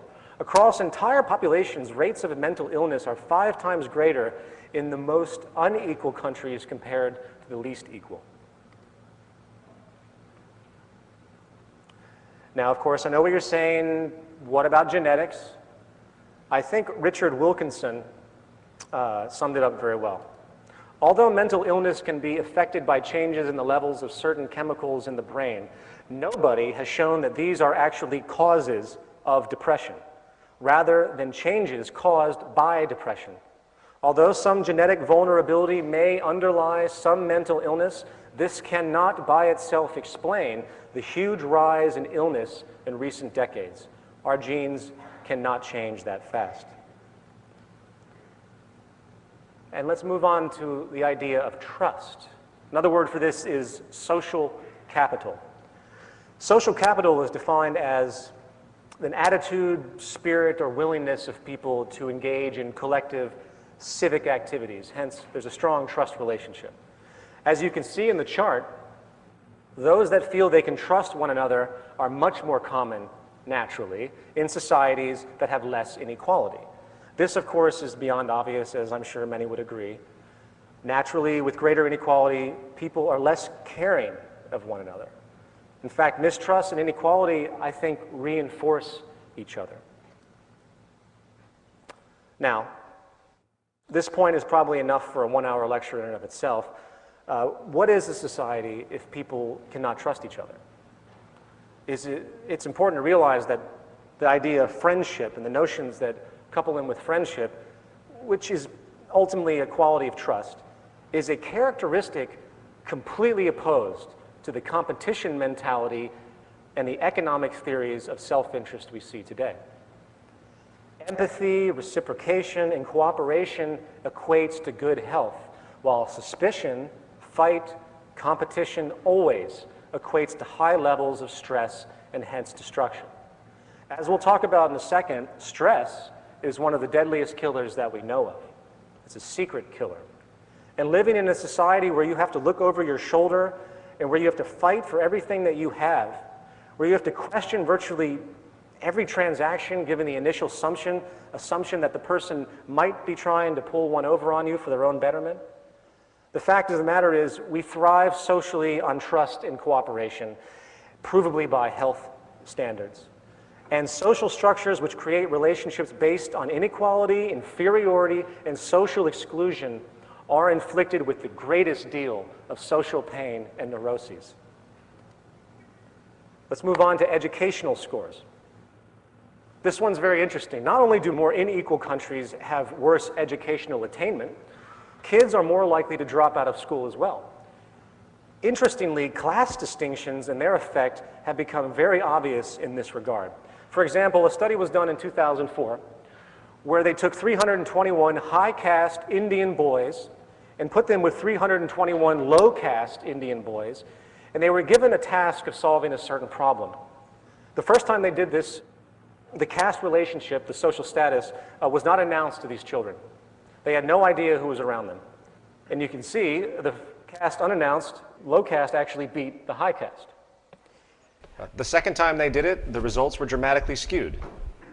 Across entire populations, rates of mental illness are 5 times greater in the most unequal countries compared to the least equal. Now, of course, I know what you're saying. What about genetics? I think Richard Wilkinson summed it up very well. Although mental illness can be affected by changes in the levels of certain chemicals in the brain, nobody has shown that these are actually causes of depression, rather than changes caused by depression. Although some genetic vulnerability may underlie some mental illness, this cannot by itself explain the huge rise in illness in recent decades. Our genes cannot change that fast. And let's move on to the idea of trust. Another word for this is social capital. Social capital is defined as an attitude, spirit, or willingness of people to engage in collective civic activities. Hence, there's a strong trust relationship. As you can see in the chart, those that feel they can trust one another are much more common, naturally, in societies that have less inequality. This, of course, is beyond obvious, as I'm sure many would agree. Naturally, with greater inequality, people are less caring of one another. In fact, mistrust and inequality, I think, reinforce each other. Now, this point is probably enough for a 1-hour lecture in and of itself. What is a society if people cannot trust each other? It's important to realize that the idea of friendship and the notions that couple in with friendship, which is ultimately a quality of trust, is a characteristic completely opposed to the competition mentality and the economic theories of self-interest we see today. Empathy, reciprocation, and cooperation equates to good health, while suspicion fight, competition always equates to high levels of stress and hence destruction. As we'll talk about in a second, stress is one of the deadliest killers that we know of. It's a secret killer. And living in a society where you have to look over your shoulder and where you have to fight for everything that you have, where you have to question virtually every transaction given the initial assumption that the person might be trying to pull one over on you for their own betterment. The fact of the matter is we thrive socially on trust and cooperation, provably by health standards. And social structures which create relationships based on inequality, inferiority, and social exclusion are inflicted with the greatest deal of social pain and neuroses. Let's move on to educational scores. This one's very interesting. Not only do more unequal countries have worse educational attainment, kids are more likely to drop out of school as well. Interestingly, class distinctions and their effect have become very obvious in this regard. For example, a study was done in 2004 where they took 321 high-caste Indian boys and put them with 321 low-caste Indian boys, and they were given a task of solving a certain problem. The first time they did this, the caste relationship, the social status, was not announced to these children. They had no idea who was around them. And you can see the caste unannounced, low caste actually beat the high caste. The second time they did it, the results were dramatically skewed.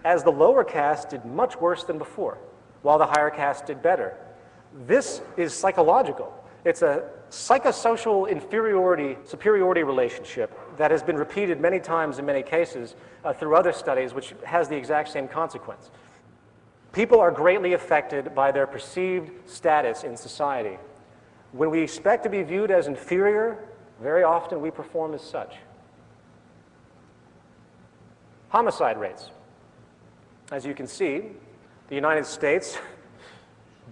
As the lower caste did much worse than before, while the higher caste did better. This is psychological. It's a psychosocial superiority relationship that has been repeated many times in many cases through other studies, which has the exact same consequence. People are greatly affected by their perceived status in society. When we expect to be viewed as inferior, very often we perform as such. Homicide rates. As you can see, the United States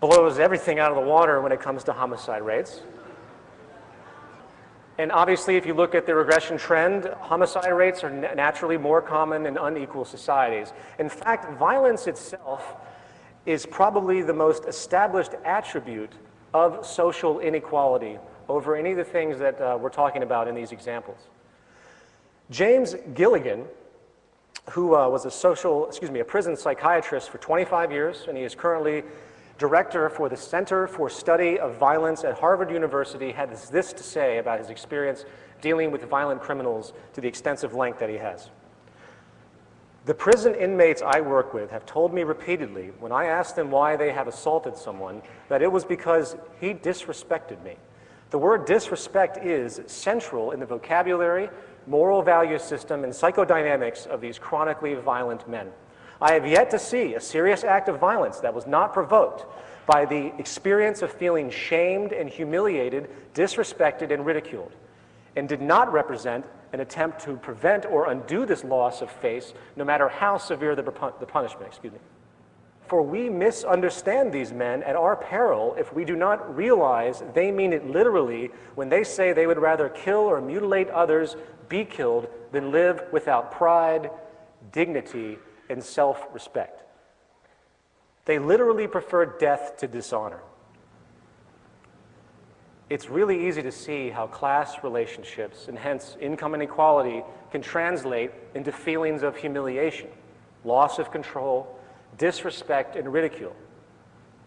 blows everything out of the water when it comes to homicide rates. And obviously, if you look at the regression trend, homicide rates are naturally more common in unequal societies. In fact, violence itself is probably the most established attribute of social inequality over any of the things that we're talking about in these examples. James Gilligan, who was a prison psychiatrist for 25 years, and he is currently director for the Center for Study of Violence at Harvard University, had this to say about his experience dealing with violent criminals to the extensive length that he has. The prison inmates I work with have told me repeatedly, when I asked them why they have assaulted someone, that it was because he disrespected me. The word disrespect is central in the vocabulary, moral value system, and psychodynamics of these chronically violent men. I have yet to see a serious act of violence that was not provoked by the experience of feeling shamed and humiliated, disrespected, and ridiculed, and did not represent an attempt to prevent or undo this loss of face, no matter how severe the punishment. For we misunderstand these men at our peril if we do not realize they mean it literally when they say they would rather kill or mutilate others, be killed, than live without pride, dignity, and self-respect. They literally prefer death to dishonor. It's really easy to see how class relationships, and hence income inequality, can translate into feelings of humiliation, loss of control, disrespect, and ridicule.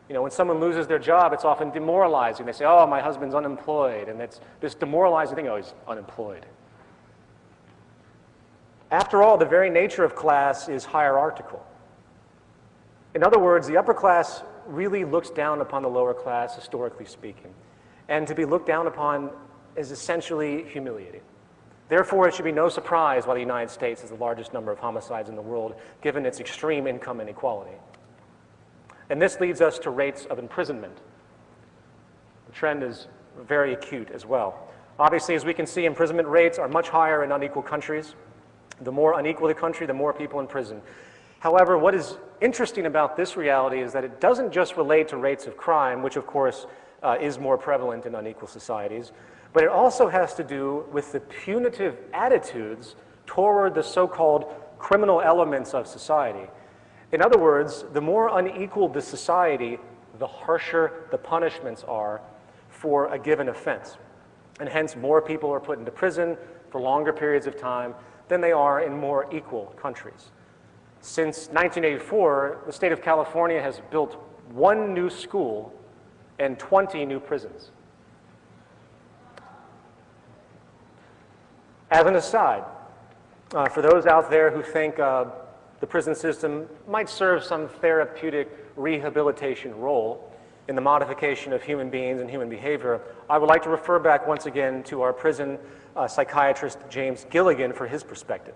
You know, when someone loses their job, it's often demoralizing. They say, oh, my husband's unemployed, and it's this demoralizing thing, oh, he's unemployed. After all, the very nature of class is hierarchical. In other words, the upper class really looks down upon the lower class, historically speaking. And to be looked down upon is essentially humiliating. Therefore, it should be no surprise why the United States has the largest number of homicides in the world, given its extreme income inequality. And this leads us to rates of imprisonment. The trend is very acute as well. Obviously, as we can see, imprisonment rates are much higher in unequal countries. The more unequal the country, the more people in prison. However, what is interesting about this reality is that it doesn't just relate to rates of crime, which of course is more prevalent in unequal societies, but it also has to do with the punitive attitudes toward the so-called criminal elements of society. In other words, the more unequal the society, the harsher the punishments are for a given offense. and hence more people are put into prison for longer periods of time than they are in more equal countries. Since 1984, the state of California has built 1 new school and 20 new prisons. As an aside, for those out there who think the prison system might serve some therapeutic rehabilitation role in the modification of human beings and human behavior, I would like to refer back once again to our prison psychiatrist James Gilligan for his perspective.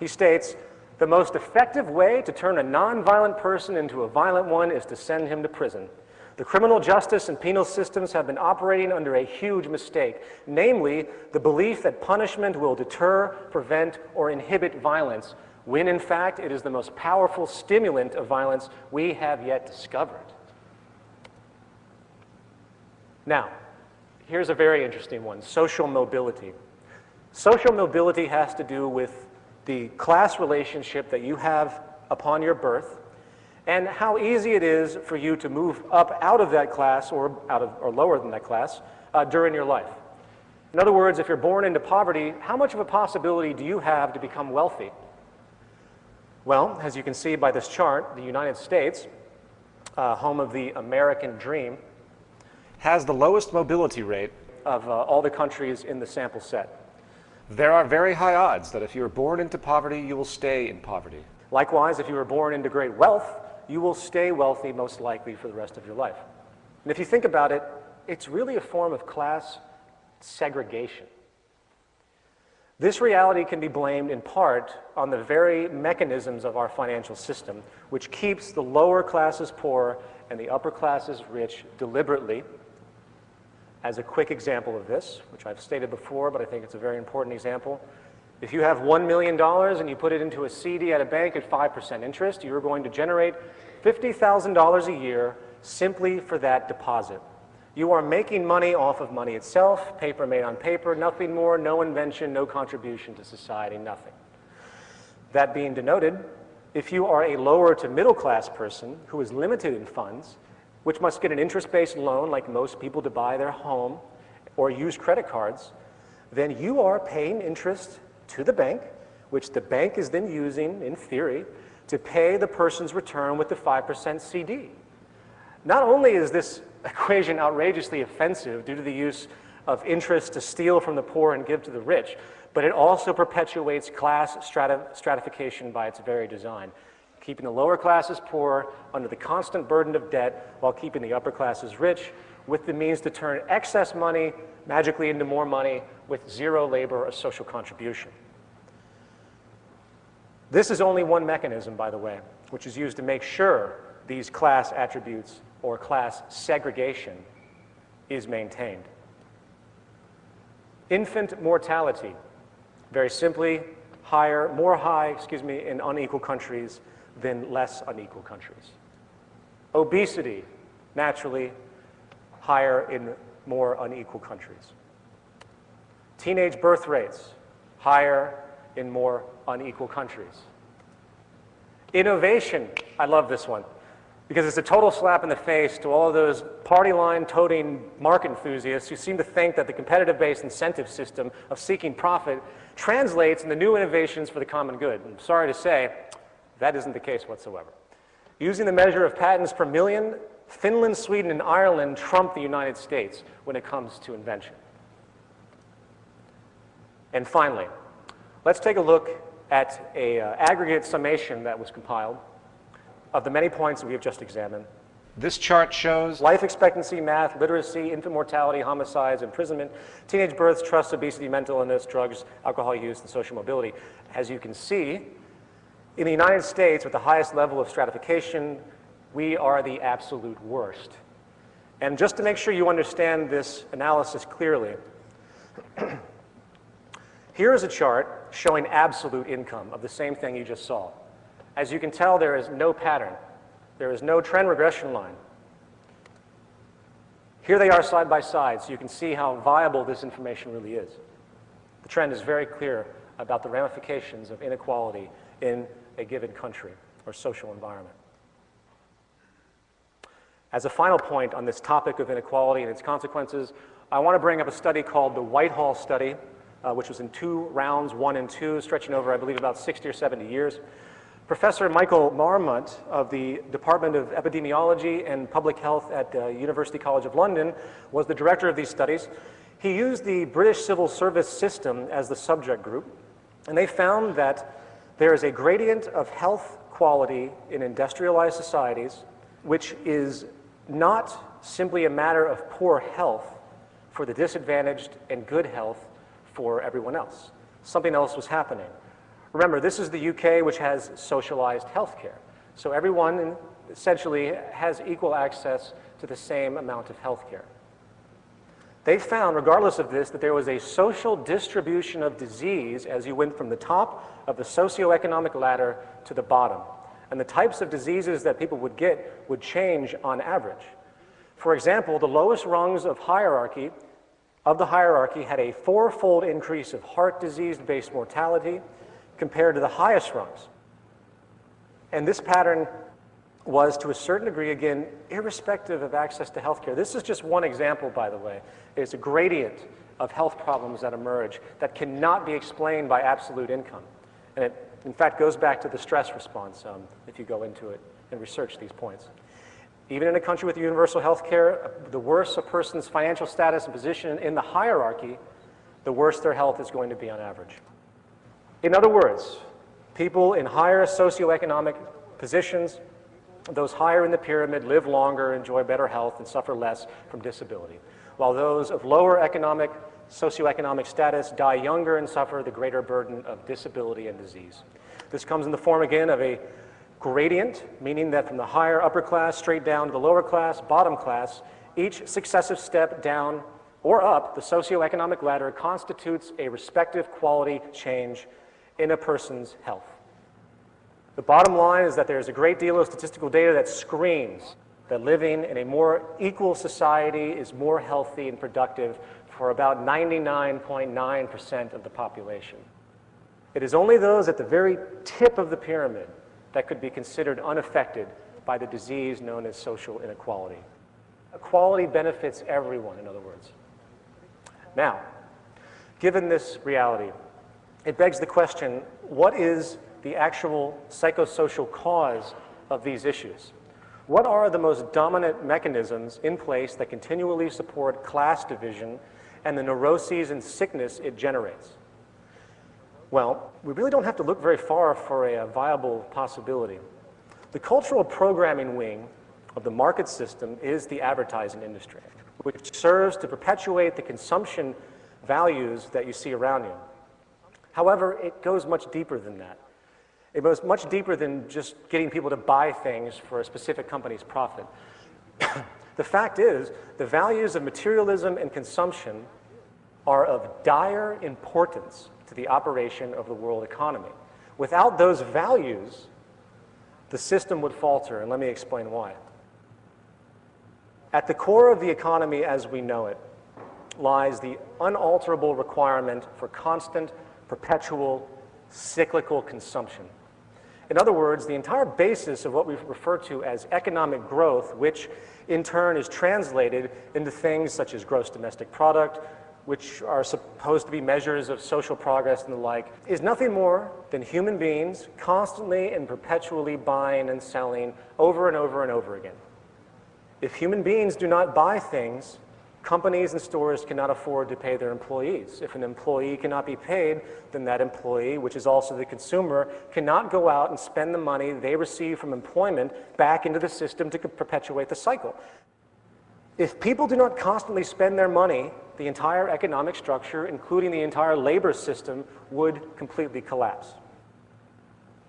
He states, "The most effective way to turn a nonviolent person into a violent one is to send him to prison. The criminal justice and penal systems have been operating under a huge mistake, namely the belief that punishment will deter, prevent, or inhibit violence, when in fact it is the most powerful stimulant of violence we have yet discovered." Now, here's a very interesting one, social mobility. Social mobility has to do with the class relationship that you have upon your birth and how easy it is for you to move up out of that class or lower than that class during your life. In other words, if you're born into poverty, how much of a possibility do you have to become wealthy? Well, as you can see by this chart, the United States, home of the American dream, Has the lowest mobility rate. of all the countries in the sample set. There are very high odds that if you're born into poverty, you will stay in poverty. Likewise, if you were born into great wealth, you will stay wealthy most likely for the rest of your life. And if you think about it, it's really a form of class segregation. This reality can be blamed in part on the very mechanisms of our financial system, which keeps the lower classes poor and the upper classes rich deliberately. As a quick example of this, which I've stated before, but I think it's a very important example, if you have $1 million and you put it into a CD at a bank at 5% interest, you're going to generate $50,000 a year simply for that deposit. You are making money off of money itself, paper made on paper, nothing more, no invention, no contribution to society, nothing. That being denoted, if you are a lower to middle class person who is limited in funds, which must get an interest-based loan like most people to buy their home or use credit cards, then you are paying interest to the bank, which the bank is then using, in theory, to pay the person's return with the 5% CD. Not only is this equation outrageously offensive due to the use of interest to steal from the poor and give to the rich, but it also perpetuates class stratification by its very design, keeping the lower classes poor under the constant burden of debt while keeping the upper classes rich with the means to turn excess money magically into more money with zero labor or social contribution. This is only one mechanism, by the way, which is used to make sure these class attributes or class segregation is maintained. Infant mortality, very simply, more high in unequal countries than less unequal countries. Obesity, naturally, higher in more unequal countries. Teenage birth rates, higher in more unequal countries. Innovation, I love this one, because it's a total slap in the face to all of those party line toting market enthusiasts who seem to think that the competitive-based incentive system of seeking profit translates into new innovations for the common good. I'm sorry to say, that isn't the case whatsoever. Using the measure of patents per million, Finland, Sweden, and Ireland trump the United States when it comes to invention. And finally, let's take a look at an aggregate summation that was compiled of the many points that we have just examined. This chart shows life expectancy, math, literacy, infant mortality, homicides, imprisonment, teenage births, trust, obesity, mental illness, drugs, alcohol use, and social mobility. As you can see, in the United States, with the highest level of stratification, we are the absolute worst. And just to make sure you understand this analysis clearly, here is a chart showing absolute income of the same thing you just saw. As you can tell, there is no pattern. There is no trend regression line. Here they are side by side, so you can see how viable this information really is. The trend is very clear about the ramifications of inequality in a given country or social environment. As a final point on this topic of inequality and its consequences, I want to bring up a study called the Whitehall study, which was in 2 rounds, 1 and 2, stretching over, I believe, about 60 or 70 years. Professor Michael Marmont of the Department of Epidemiology and Public Health at University College of London was the director of these studies. He used the British civil service system as the subject group, and they found that there is a gradient of health quality in industrialized societies, which is not simply a matter of poor health for the disadvantaged and good health for everyone else. Something else was happening. Remember, this is the UK, which has socialized healthcare. So everyone essentially has equal access to the same amount of healthcare. They found, regardless of this, that there was a social distribution of disease as you went from the top of the socioeconomic ladder to the bottom. And the types of diseases that people would get would change on average. For example, the lowest rungs of the hierarchy had a 4-fold increase of heart disease-based mortality compared to the highest rungs. And this pattern was, to a certain degree, again, irrespective of access to healthcare. This is just one example, by the way. It's a gradient of health problems that emerge that cannot be explained by absolute income. And it, in fact, goes back to the stress response if you go into it and research these points. Even in a country with universal healthcare, the worse a person's financial status and position in the hierarchy, the worse their health is going to be on average. In other words, people in higher socioeconomic positions, those higher in the pyramid, live longer, enjoy better health, and suffer less from disability, while those of lower socioeconomic status die younger and suffer the greater burden of disability and disease. This comes in the form, again, of a gradient, meaning that from the higher upper class straight down to the lower class, bottom class, each successive step down or up the socioeconomic ladder constitutes a respective quality change in a person's health. The bottom line is that there's a great deal of statistical data that screams that living in a more equal society is more healthy and productive for about 99.9% of the population. It is only those at the very tip of the pyramid that could be considered unaffected by the disease known as social inequality. Equality benefits everyone, in other words. Now, given this reality, it begs the question, what is the actual psychosocial cause of these issues? What are the most dominant mechanisms in place that continually support class division and the neuroses and sickness it generates? Well, we really don't have to look very far for a viable possibility. The cultural programming wing of the market system is the advertising industry, which serves to perpetuate the consumption values that you see around you. However, it goes much deeper than that. It goes much deeper than just getting people to buy things for a specific company's profit. The fact is, the values of materialism and consumption are of dire importance to the operation of the world economy. Without those values, the system would falter, and let me explain why. At the core of the economy as we know it lies the unalterable requirement for constant, perpetual, cyclical consumption. In other words, the entire basis of what we refer to as economic growth, which in turn is translated into things such as gross domestic product, which are supposed to be measures of social progress and the like, is nothing more than human beings constantly and perpetually buying and selling over and over and over again. If human beings do not buy things, companies and stores cannot afford to pay their employees. If an employee cannot be paid, then that employee, which is also the consumer, cannot go out and spend the money they receive from employment back into the system to perpetuate the cycle. If people do not constantly spend their money, the entire economic structure, including the entire labor system, would completely collapse.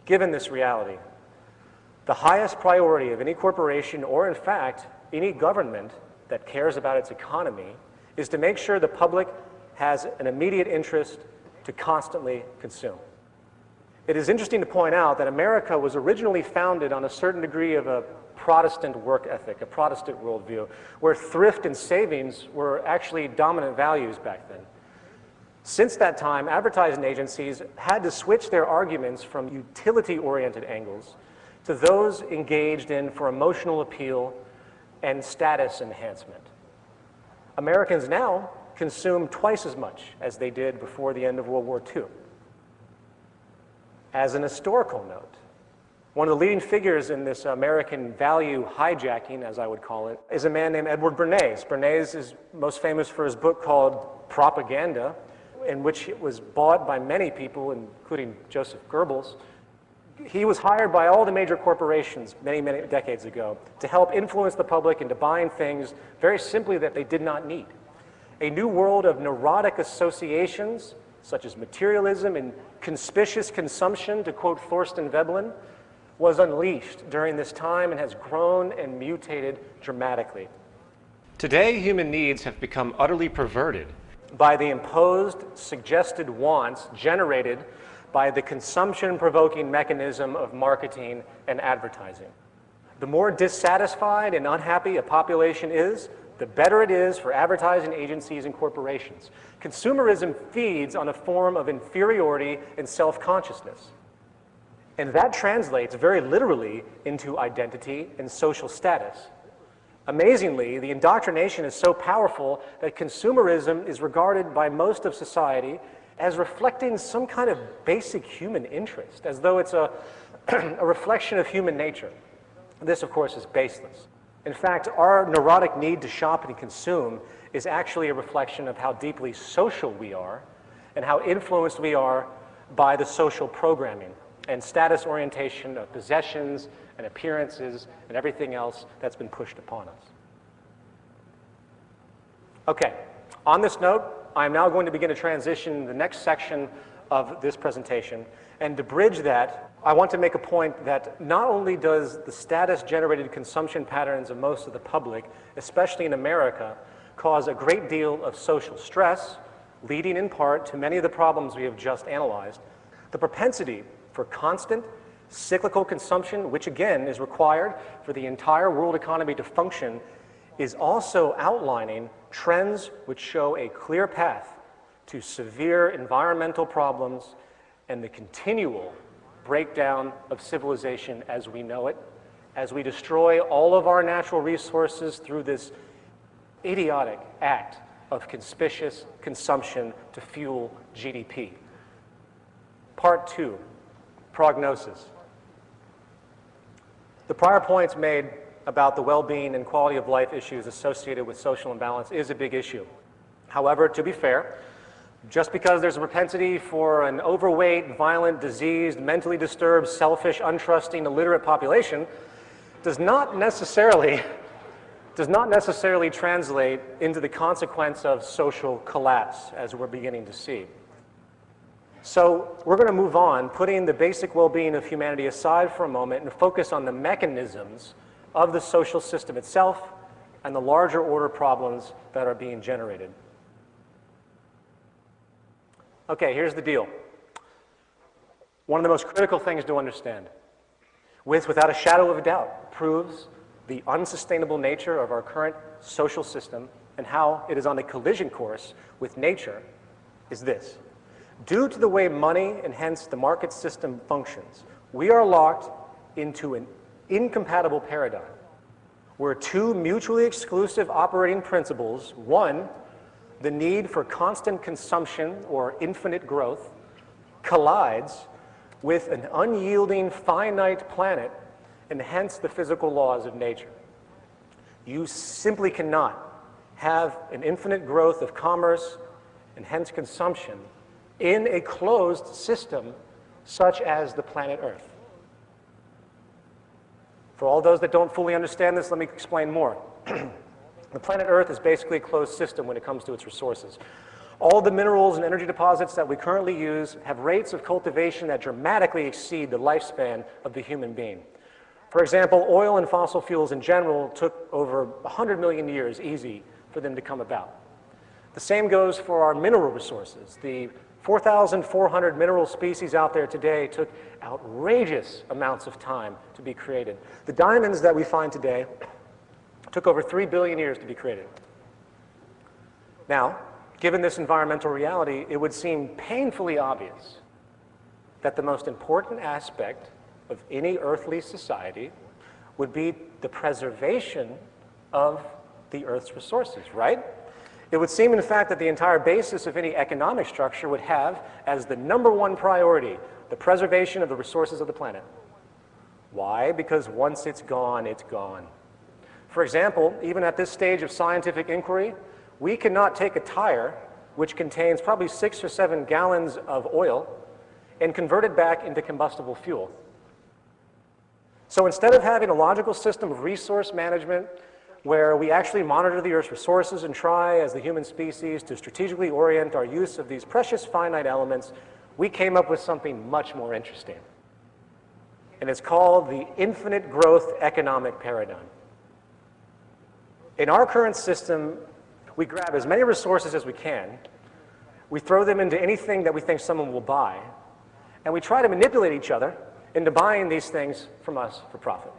Given this reality, the highest priority of any corporation, or in fact, any government that cares about its economy, is to make sure the public has an immediate interest to constantly consume. It is interesting to point out that America was originally founded on a certain degree of a Protestant work ethic, a Protestant worldview, where thrift and savings were actually dominant values back then. Since that time, advertising agencies had to switch their arguments from utility-oriented angles to those engaged in for emotional appeal and status enhancement. Americans now consume twice as much as they did before the end of World War II. As an historical note, one of the leading figures in this American value hijacking, as I would call it, is a man named Edward Bernays. Bernays is most famous for his book called Propaganda, in which it was bought by many people, including Joseph Goebbels. He was hired by all the major corporations many, many decades ago to help influence the public into buying things very simply that they did not need. A new world of neurotic associations, such as materialism and conspicuous consumption, to quote Thorstein Veblen, was unleashed during this time and has grown and mutated dramatically. Today, human needs have become utterly perverted By the imposed, suggested wants generated by the consumption-provoking mechanism of marketing and advertising. The more dissatisfied and unhappy a population is, the better it is for advertising agencies and corporations. Consumerism feeds on a form of inferiority and self-consciousness. And that translates very literally into identity and social status. Amazingly, the indoctrination is so powerful that consumerism is regarded by most of society as reflecting some kind of basic human interest, as though it's a reflection of human nature. This, of course, is baseless. In fact, our neurotic need to shop and consume is actually a reflection of how deeply social we are and how influenced we are by the social programming and status orientation of possessions and appearances and everything else that's been pushed upon us. Okay, on this note, I'm now going to begin to transition the next section of this presentation. And to bridge that, I want to make a point that not only does the status-generated consumption patterns of most of the public, especially in America, cause a great deal of social stress, leading in part to many of the problems we have just analyzed, the propensity for constant cyclical consumption, which again is required for the entire world economy to function, is also outlining trends which show a clear path to severe environmental problems and the continual breakdown of civilization as we know it, as we destroy all of our natural resources through this idiotic act of conspicuous consumption to fuel GDP. Part 2, prognosis. The prior points made about the well-being and quality of life issues associated with social imbalance is a big issue. However, to be fair, just because there's a propensity for an overweight, violent, diseased, mentally disturbed, selfish, untrusting, illiterate population does not necessarily translate into the consequence of social collapse, as we're beginning to see. So we're going to move on, putting the basic well-being of humanity aside for a moment and focus on the mechanisms of the social system itself and the larger order problems that are being generated. Okay, here's the deal. One of the most critical things to understand, without a shadow of a doubt, proves the unsustainable nature of our current social system and how it is on a collision course with nature, is this. Due to the way money and hence the market system functions, we are locked into an incompatible paradigm where two mutually exclusive operating principles, one, the need for constant consumption or infinite growth, collides with an unyielding finite planet and hence the physical laws of nature. You simply cannot have an infinite growth of commerce and hence consumption in a closed system such as the planet Earth. For all those that don't fully understand this, let me explain more. The planet Earth is basically a closed system when it comes to its resources. All the minerals and energy deposits that we currently use have rates of cultivation that dramatically exceed the lifespan of the human being. For example, oil and fossil fuels in general took over 100 million years easy for them to come about. The same goes for our mineral resources. The 4,400 mineral species out there today took outrageous amounts of time to be created. The diamonds that we find today took over 3 billion years to be created. Now, given this environmental reality, it would seem painfully obvious that the most important aspect of any earthly society would be the preservation of the Earth's resources, right? It would seem, in fact, that the entire basis of any economic structure would have as the #1 priority the preservation of the resources of the planet. Why? Because once it's gone, it's gone. For example, even at this stage of scientific inquiry, we cannot take a tire, which contains probably 6 or 7 gallons of oil, and convert it back into combustible fuel. So instead of having a logical system of resource management where we actually monitor the Earth's resources and try, as the human species, to strategically orient our use of these precious finite elements, we came up with something much more interesting. And it's called the infinite growth economic paradigm. In our current system, we grab as many resources as we can, we throw them into anything that we think someone will buy, and we try to manipulate each other into buying these things from us for profit.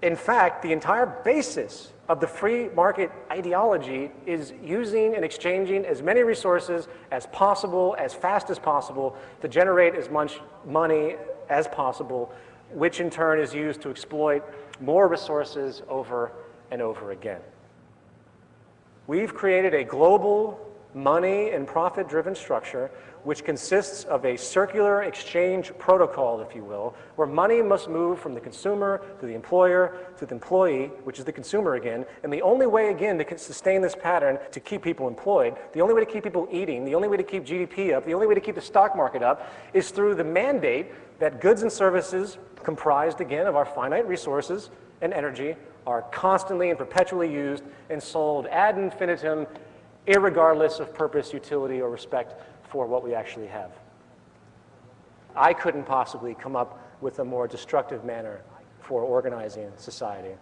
In fact, the entire basis of the free market ideology is using and exchanging as many resources as possible, as fast as possible, to generate as much money as possible, which in turn is used to exploit more resources over and over again. We've created a global money and profit-driven structure which consists of a circular exchange protocol, if you will, where money must move from the consumer to the employer to the employee, which is the consumer again, and the only way, again, to sustain this pattern, to keep people employed, the only way to keep people eating, the only way to keep GDP up, the only way to keep the stock market up, is through the mandate that goods and services comprised, again, of our finite resources and energy are constantly and perpetually used and sold ad infinitum, irregardless of purpose, utility, or respect for what we actually have. I couldn't possibly come up with a more destructive manner for organizing society.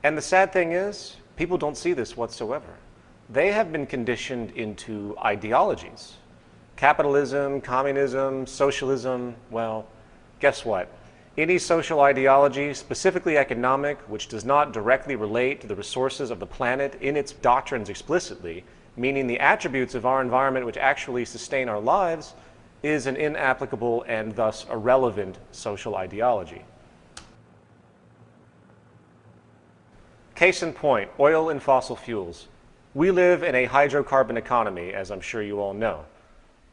And the sad thing is, people don't see this whatsoever. They have been conditioned into ideologies. Capitalism, communism, socialism, well, guess what? Any social ideology, specifically economic, which does not directly relate to the resources of the planet in its doctrines explicitly, meaning the attributes of our environment which actually sustain our lives, is an inapplicable and thus irrelevant social ideology. Case in point, oil and fossil fuels. We live in a hydrocarbon economy, as I'm sure you all know.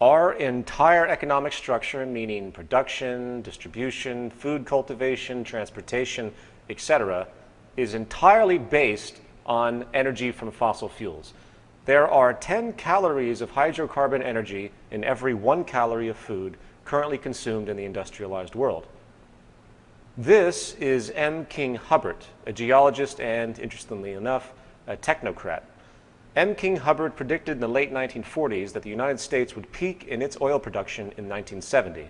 Our entire economic structure, meaning production, distribution, food cultivation, transportation, etc., is entirely based on energy from fossil fuels. There are 10 calories of hydrocarbon energy in every 1 calorie of food currently consumed in the industrialized world. This is M. King Hubbert, a geologist and, interestingly enough, a technocrat. M. King Hubbert predicted in the late 1940s that the United States would peak in its oil production in 1970.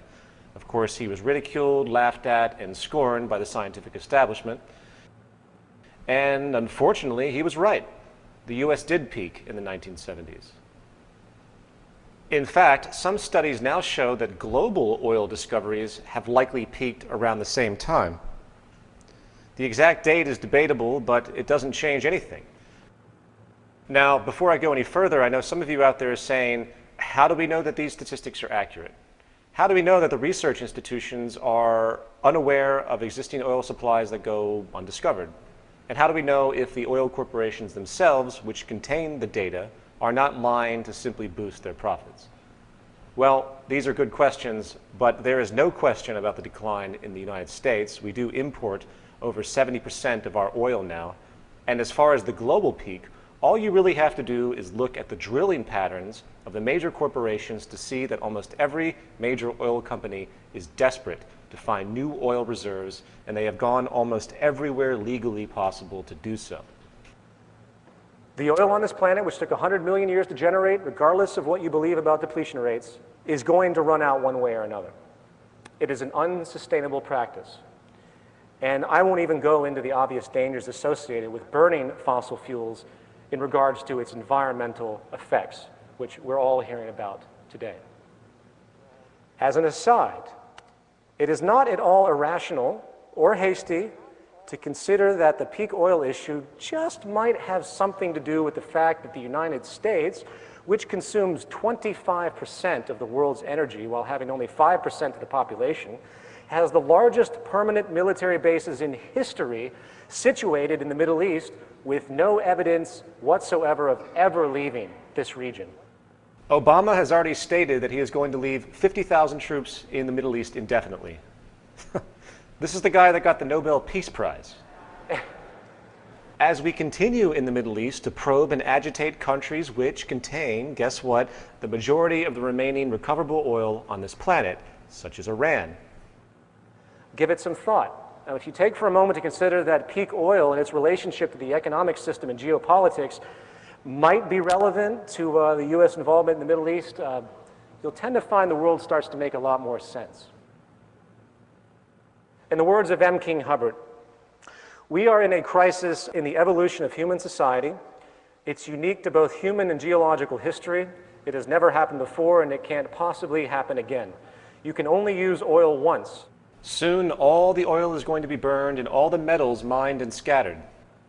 Of course, he was ridiculed, laughed at, and scorned by the scientific establishment. And unfortunately, he was right. The U.S. did peak in the 1970s. In fact, some studies now show that global oil discoveries have likely peaked around the same time. The exact date is debatable, but it doesn't change anything. Now, before I go any further, I know some of you out there are saying, how do we know that these statistics are accurate? How do we know that the research institutions are unaware of existing oil supplies that go undiscovered? And how do we know if the oil corporations themselves, which contain the data, are not lying to simply boost their profits? Well, these are good questions, but there is no question about the decline in the United States. We do import over 70% of our oil now. And as far as the global peak, all you really have to do is look at the drilling patterns of the major corporations to see that almost every major oil company is desperate to find new oil reserves, and they have gone almost everywhere legally possible to do so. The oil on this planet, which took 100 million years to generate, regardless of what you believe about depletion rates, is going to run out one way or another. It is an unsustainable practice. And I won't even go into the obvious dangers associated with burning fossil fuels in regards to its environmental effects, which we're all hearing about today. As an aside, it is not at all irrational or hasty to consider that the peak oil issue just might have something to do with the fact that the United States, which consumes 25% of the world's energy while having only 5% of the population, has the largest permanent military bases in history situated in the Middle East with no evidence whatsoever of ever leaving this region. Obama has already stated that he is going to leave 50,000 troops in the Middle East indefinitely. This is the guy that got the Nobel Peace Prize. As we continue in the Middle East to probe and agitate countries which contain, guess what, the majority of the remaining recoverable oil on this planet, such as Iran. Give it some thought. Now, if you take for a moment to consider that peak oil and its relationship to the economic system and geopolitics might be relevant to the U.S. involvement in the Middle East, you'll tend to find the world starts to make a lot more sense. In the words of M. King Hubbard, we are in a crisis in the evolution of human society. It's unique to both human and geological history. It has never happened before, and it can't possibly happen again. You can only use oil once. Soon, all the oil is going to be burned and all the metals mined and scattered.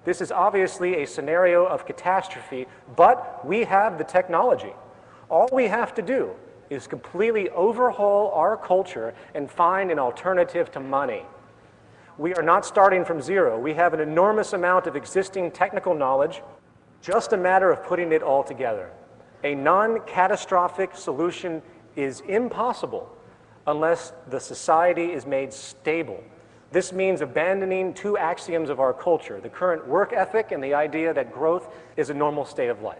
This is obviously a scenario of catastrophe, but we have the technology. All we have to do is completely overhaul our culture and find an alternative to money. We are not starting from zero. We have an enormous amount of existing technical knowledge, just a matter of putting it all together. A non-catastrophic solution is impossible unless the society is made stable. This means abandoning two axioms of our culture, the current work ethic and the idea that growth is a normal state of life.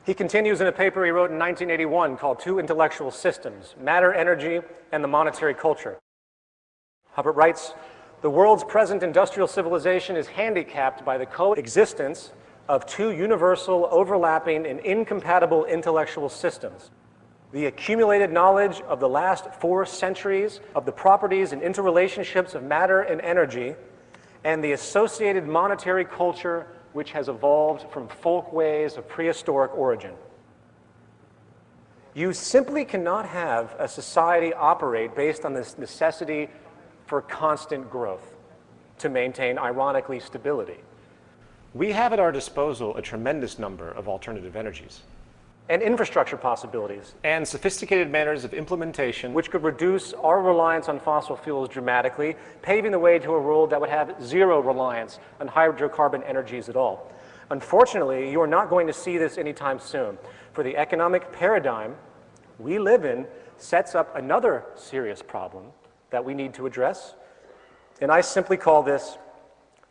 He continues in a paper he wrote in 1981 called Two Intellectual Systems, Matter, Energy, and the Monetary Culture. Hubbard writes, the world's present industrial civilization is handicapped by the coexistence of two universal, overlapping, and incompatible intellectual systems. The accumulated knowledge of the last 4 centuries of the properties and interrelationships of matter and energy, and the associated monetary culture which has evolved from folkways of prehistoric origin. You simply cannot have a society operate based on this necessity for constant growth to maintain, ironically, stability. We have at our disposal a tremendous number of alternative energies. And infrastructure possibilities. And sophisticated manners of implementation, which could reduce our reliance on fossil fuels dramatically, paving the way to a world that would have zero reliance on hydrocarbon energies at all. Unfortunately, you are not going to see this anytime soon, for the economic paradigm we live in sets up another serious problem that we need to address, and I simply call this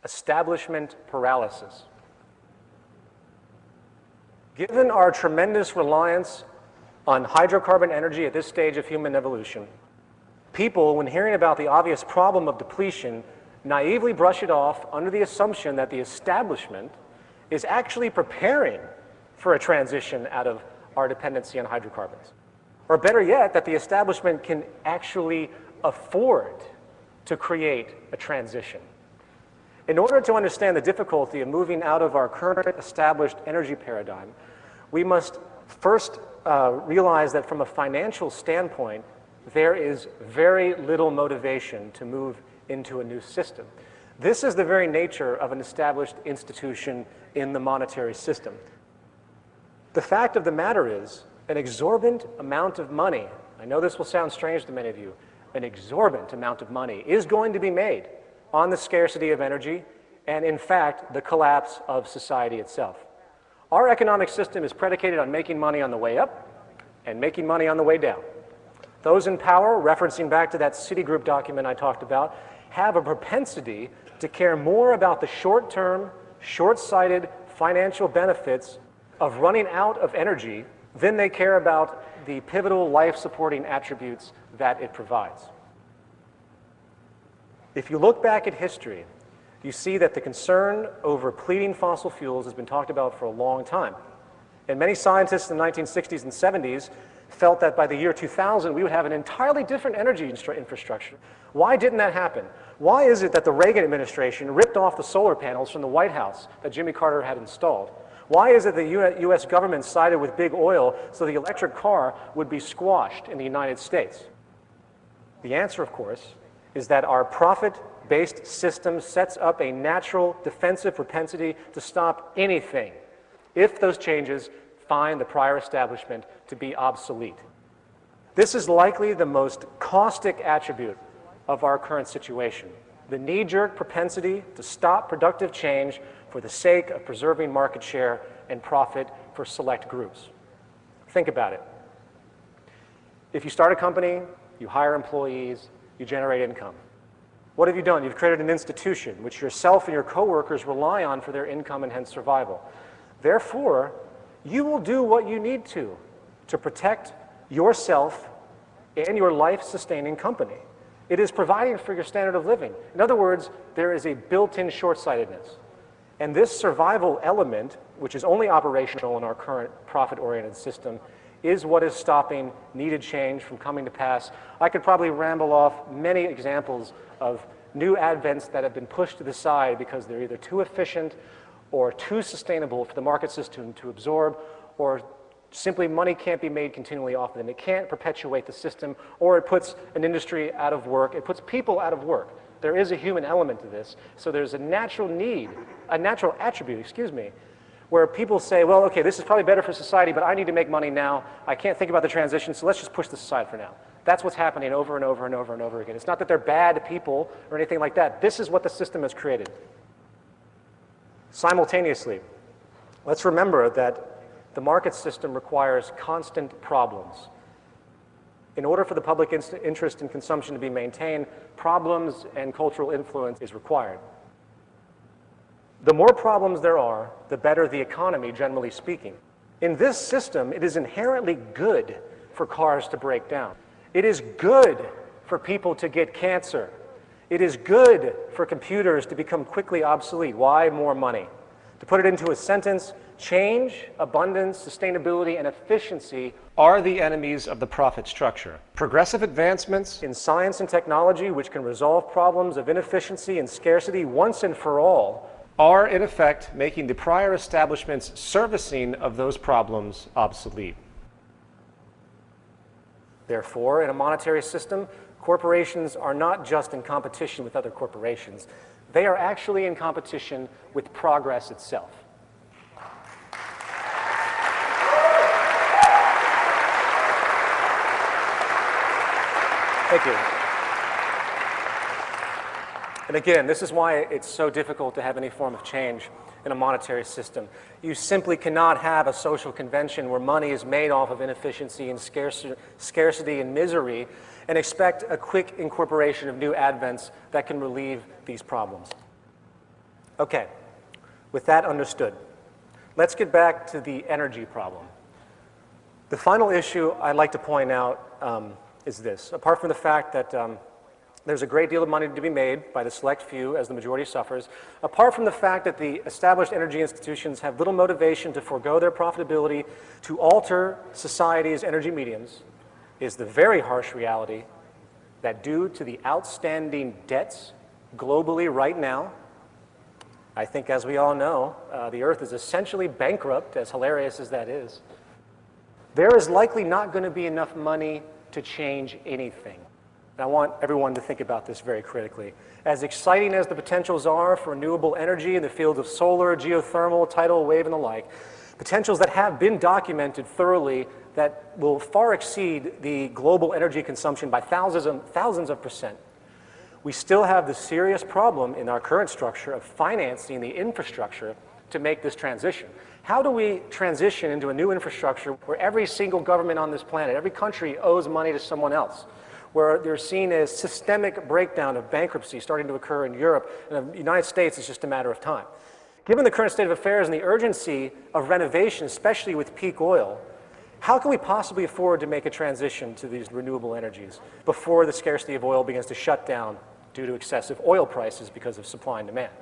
establishment paralysis. Given our tremendous reliance on hydrocarbon energy at this stage of human evolution, people, when hearing about the obvious problem of depletion, naively brush it off under the assumption that the establishment is actually preparing for a transition out of our dependency on hydrocarbons. Or better yet, that the establishment can actually afford to create a transition. In order to understand the difficulty of moving out of our current established energy paradigm, we must first realize that from a financial standpoint, there is very little motivation to move into a new system. This is the very nature of an established institution in the monetary system. The fact of the matter is, an exorbitant amount of money, I know this will sound strange to many of you, an exorbitant amount of money is going to be made on the scarcity of energy and, in fact, the collapse of society itself. Our economic system is predicated on making money on the way up and making money on the way down. Those in power, referencing back to that Citigroup document I talked about, have a propensity to care more about the short-term, short-sighted financial benefits of running out of energy than they care about the pivotal life-supporting attributes that it provides. If you look back at history, you see that the concern over depleting fossil fuels has been talked about for a long time. And many scientists in the 1960s and 70s felt that by the year 2000, we would have an entirely different energy infrastructure. Why didn't that happen? Why is it that the Reagan administration ripped off the solar panels from the White House that Jimmy Carter had installed? Why is it the US government sided with big oil so the electric car would be squashed in the United States? The answer, of course, is that our profit market-based system sets up a natural defensive propensity to stop anything if those changes find the prior establishment to be obsolete. This is likely the most caustic attribute of our current situation, the knee-jerk propensity to stop productive change for the sake of preserving market share and profit for select groups. Think about it. If you start a company, you hire employees, you generate income. What have you done? You've created an institution which yourself and your coworkers rely on for their income and hence survival. Therefore, you will do what you need to protect yourself and your life-sustaining company. It is providing for your standard of living. In other words, there is a built-in short-sightedness. And this survival element, which is only operational in our current profit-oriented system, is what is stopping needed change from coming to pass. I could probably ramble off many examples of new advents that have been pushed to the side because they're either too efficient or too sustainable for the market system to absorb, or simply money can't be made continually off of them. It can't perpetuate the system, or it puts an industry out of work. It puts people out of work. There is a human element to this. So there's a natural need, a natural attribute, where people say, well, okay, this is probably better for society, but I need to make money now. I can't think about the transition, so let's just push this aside for now. That's what's happening over and over and over and over again. It's not that they're bad people or anything like that. This is what the system has created. Simultaneously, let's remember that the market system requires constant problems. In order for the public interest in consumption to be maintained, problems and cultural influence is required. The more problems there are, the better the economy, generally speaking. In this system, it is inherently good for cars to break down. It is good for people to get cancer. It is good for computers to become quickly obsolete. Why? More money. To put it into a sentence, change, abundance, sustainability, and efficiency are the enemies of the profit structure. Progressive advancements in science and technology, which can resolve problems of inefficiency and scarcity once and for all, are, in effect, making the prior establishment's servicing of those problems obsolete. Therefore, in a monetary system, corporations are not just in competition with other corporations. They are actually in competition with progress itself. Thank you. And again, this is why it's so difficult to have any form of change in a monetary system. You simply cannot have a social convention where money is made off of inefficiency and scarcity and misery and expect a quick incorporation of new advents that can relieve these problems. Okay, with that understood, let's get back to the energy problem. The final issue I'd like to point out is this. Apart from the fact that there's a great deal of money to be made by the select few as the majority suffers, apart from the fact that the established energy institutions have little motivation to forego their profitability to alter society's energy mediums, is the very harsh reality that due to the outstanding debts globally right now, I think as we all know, the Earth is essentially bankrupt, as hilarious as that is, there is likely not going to be enough money to change anything. And I want everyone to think about this very critically. As exciting as the potentials are for renewable energy in the fields of solar, geothermal, tidal wave, and the like, potentials that have been documented thoroughly that will far exceed the global energy consumption by thousands of percent. We still have the serious problem in our current structure of financing the infrastructure to make this transition. How do we transition into a new infrastructure where every single government on this planet, every country owes money to someone else, where they're seen as systemic breakdown of bankruptcy starting to occur in Europe, and the United States is just a matter of time? Given the current state of affairs and the urgency of renovation, especially with peak oil, how can we possibly afford to make a transition to these renewable energies before the scarcity of oil begins to shut down due to excessive oil prices because of supply and demand?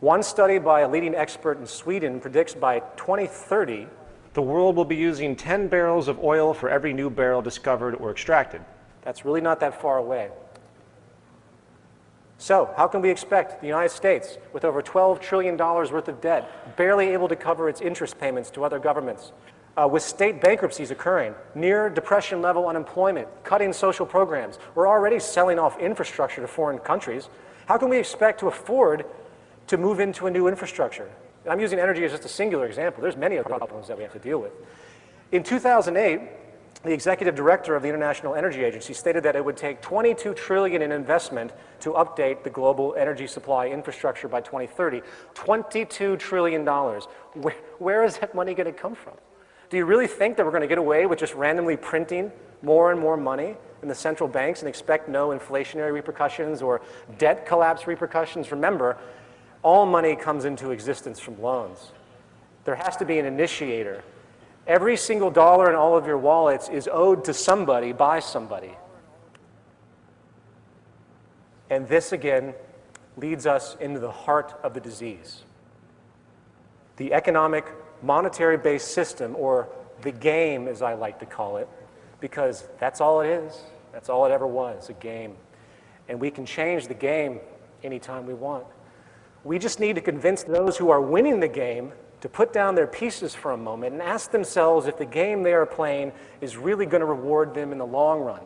One study by a leading expert in Sweden predicts by 2030, the world will be using 10 barrels of oil for every new barrel discovered or extracted. That's really not that far away. So, how can we expect the United States, with over $12 trillion worth of debt, barely able to cover its interest payments to other governments, with state bankruptcies occurring, near depression-level unemployment, cutting social programs. We're already selling off infrastructure to foreign countries. How can we expect to afford to move into a new infrastructure? And I'm using energy as just a singular example. There's many other problems that we have to deal with. In 2008, the executive director of the International Energy Agency stated that it would take $22 trillion in investment to update the global energy supply infrastructure by 2030. $22 trillion. Where is that money going to come from? Do you really think that we're going to get away with just randomly printing more and more money in the central banks and expect no inflationary repercussions or debt collapse repercussions? Remember, all money comes into existence from loans. There has to be an initiator. Every single dollar in all of your wallets is owed to somebody by somebody. And this, again, leads us into the heart of the disease. The economic, monetary-based system, or the game, as I like to call it, because that's all it is. That's all it ever was, a game. And we can change the game anytime we want. We just need to convince those who are winning the game to put down their pieces for a moment and ask themselves if the game they are playing is really going to reward them in the long run.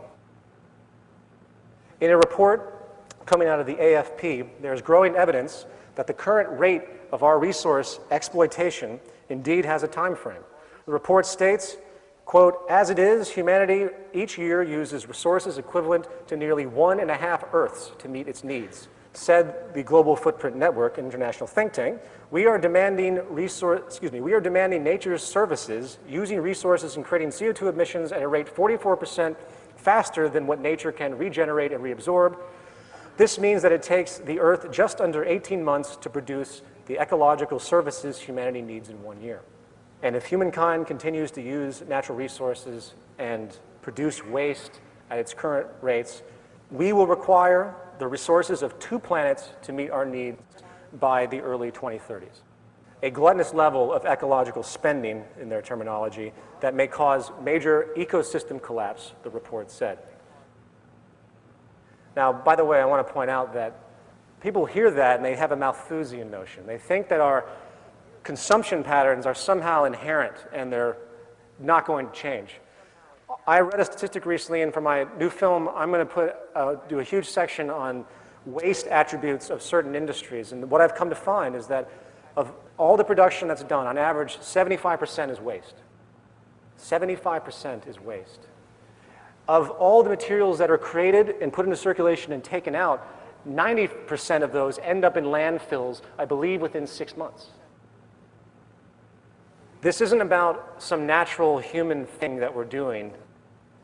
In a report coming out of the AFP, there's growing evidence that the current rate of our resource exploitation indeed has a time frame. The report states, quote, "As it is, humanity each year uses resources equivalent to nearly 1.5 Earths to meet its needs." Said the Global Footprint Network, an international think tank, we are demanding nature's services, using resources and creating CO2 emissions at a rate 44% faster than what nature can regenerate and reabsorb. This means that it takes the Earth just under 18 months to produce the ecological services humanity needs in 1 year. And if humankind continues to use natural resources and produce waste at its current rates, we will require the resources of 2 planets to meet our needs by the early 2030s. A gluttonous level of ecological spending, in their terminology, that may cause major ecosystem collapse, the report said. Now, by the way, I want to point out that people hear that and they have a Malthusian notion. They think that our consumption patterns are somehow inherent and they're not going to change. I read a statistic recently, and for my new film, I'm going to do a huge section on waste attributes of certain industries. And what I've come to find is that of all the production that's done, on average, 75% is waste. 75% is waste. Of all the materials that are created and put into circulation and taken out, 90% of those end up in landfills, I believe, within 6 months. This isn't about some natural human thing that we're doing.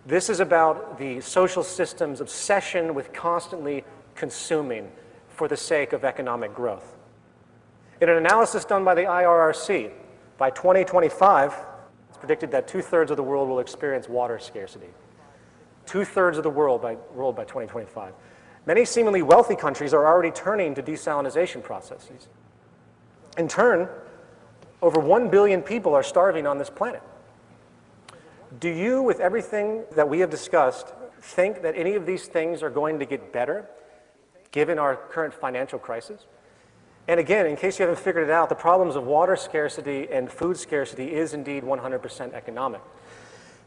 This is about the social system's obsession with constantly consuming for the sake of economic growth. In an analysis done by the IRRC, by 2025, it's predicted that 2/3 of the world will experience water scarcity. 2/3 of the world by 2025. Many seemingly wealthy countries are already turning to desalination processes. In turn, over 1 billion people are starving on this planet. Do you, with everything that we have discussed, think that any of these things are going to get better, given our current financial crisis? And again, in case you haven't figured it out, the problems of water scarcity and food scarcity is indeed 100% economic.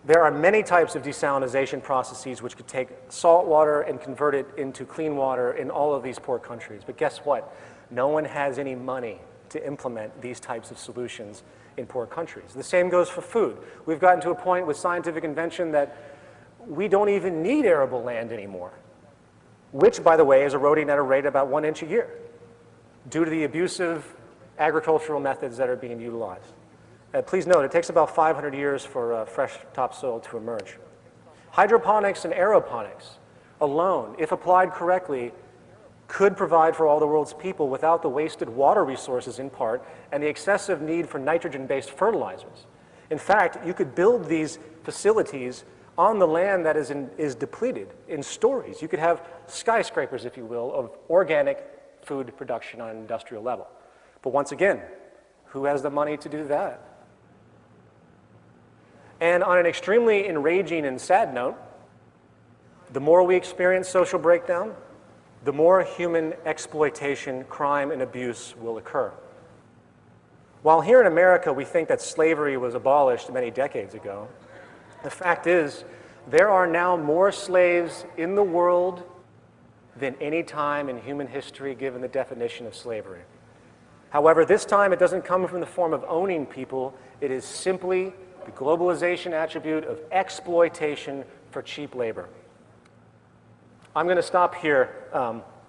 There are many types of desalination processes which could take salt water and convert it into clean water in all of these poor countries. But guess what? No one has any money to implement these types of solutions in poor countries. The same goes for food. We've gotten to a point with scientific invention that we don't even need arable land anymore, which, by the way, is eroding at a rate about 1 inch a year due to the abusive agricultural methods that are being utilized. Please note, it takes about 500 years for fresh topsoil to emerge. Hydroponics and aeroponics alone, if applied correctly, could provide for all the world's people without the wasted water resources in part and the excessive need for nitrogen-based fertilizers. In fact, you could build these facilities on the land that is depleted in stories. You could have skyscrapers, if you will, of organic food production on an industrial level. But once again, who has the money to do that? And on an extremely enraging and sad note, the more we experience social breakdown, the more human exploitation, crime, and abuse will occur. While here in America we think that slavery was abolished many decades ago, the fact is there are now more slaves in the world than any time in human history given the definition of slavery. However, this time it doesn't come from the form of owning people, it is simply the globalization attribute of exploitation for cheap labor. I'm going to stop here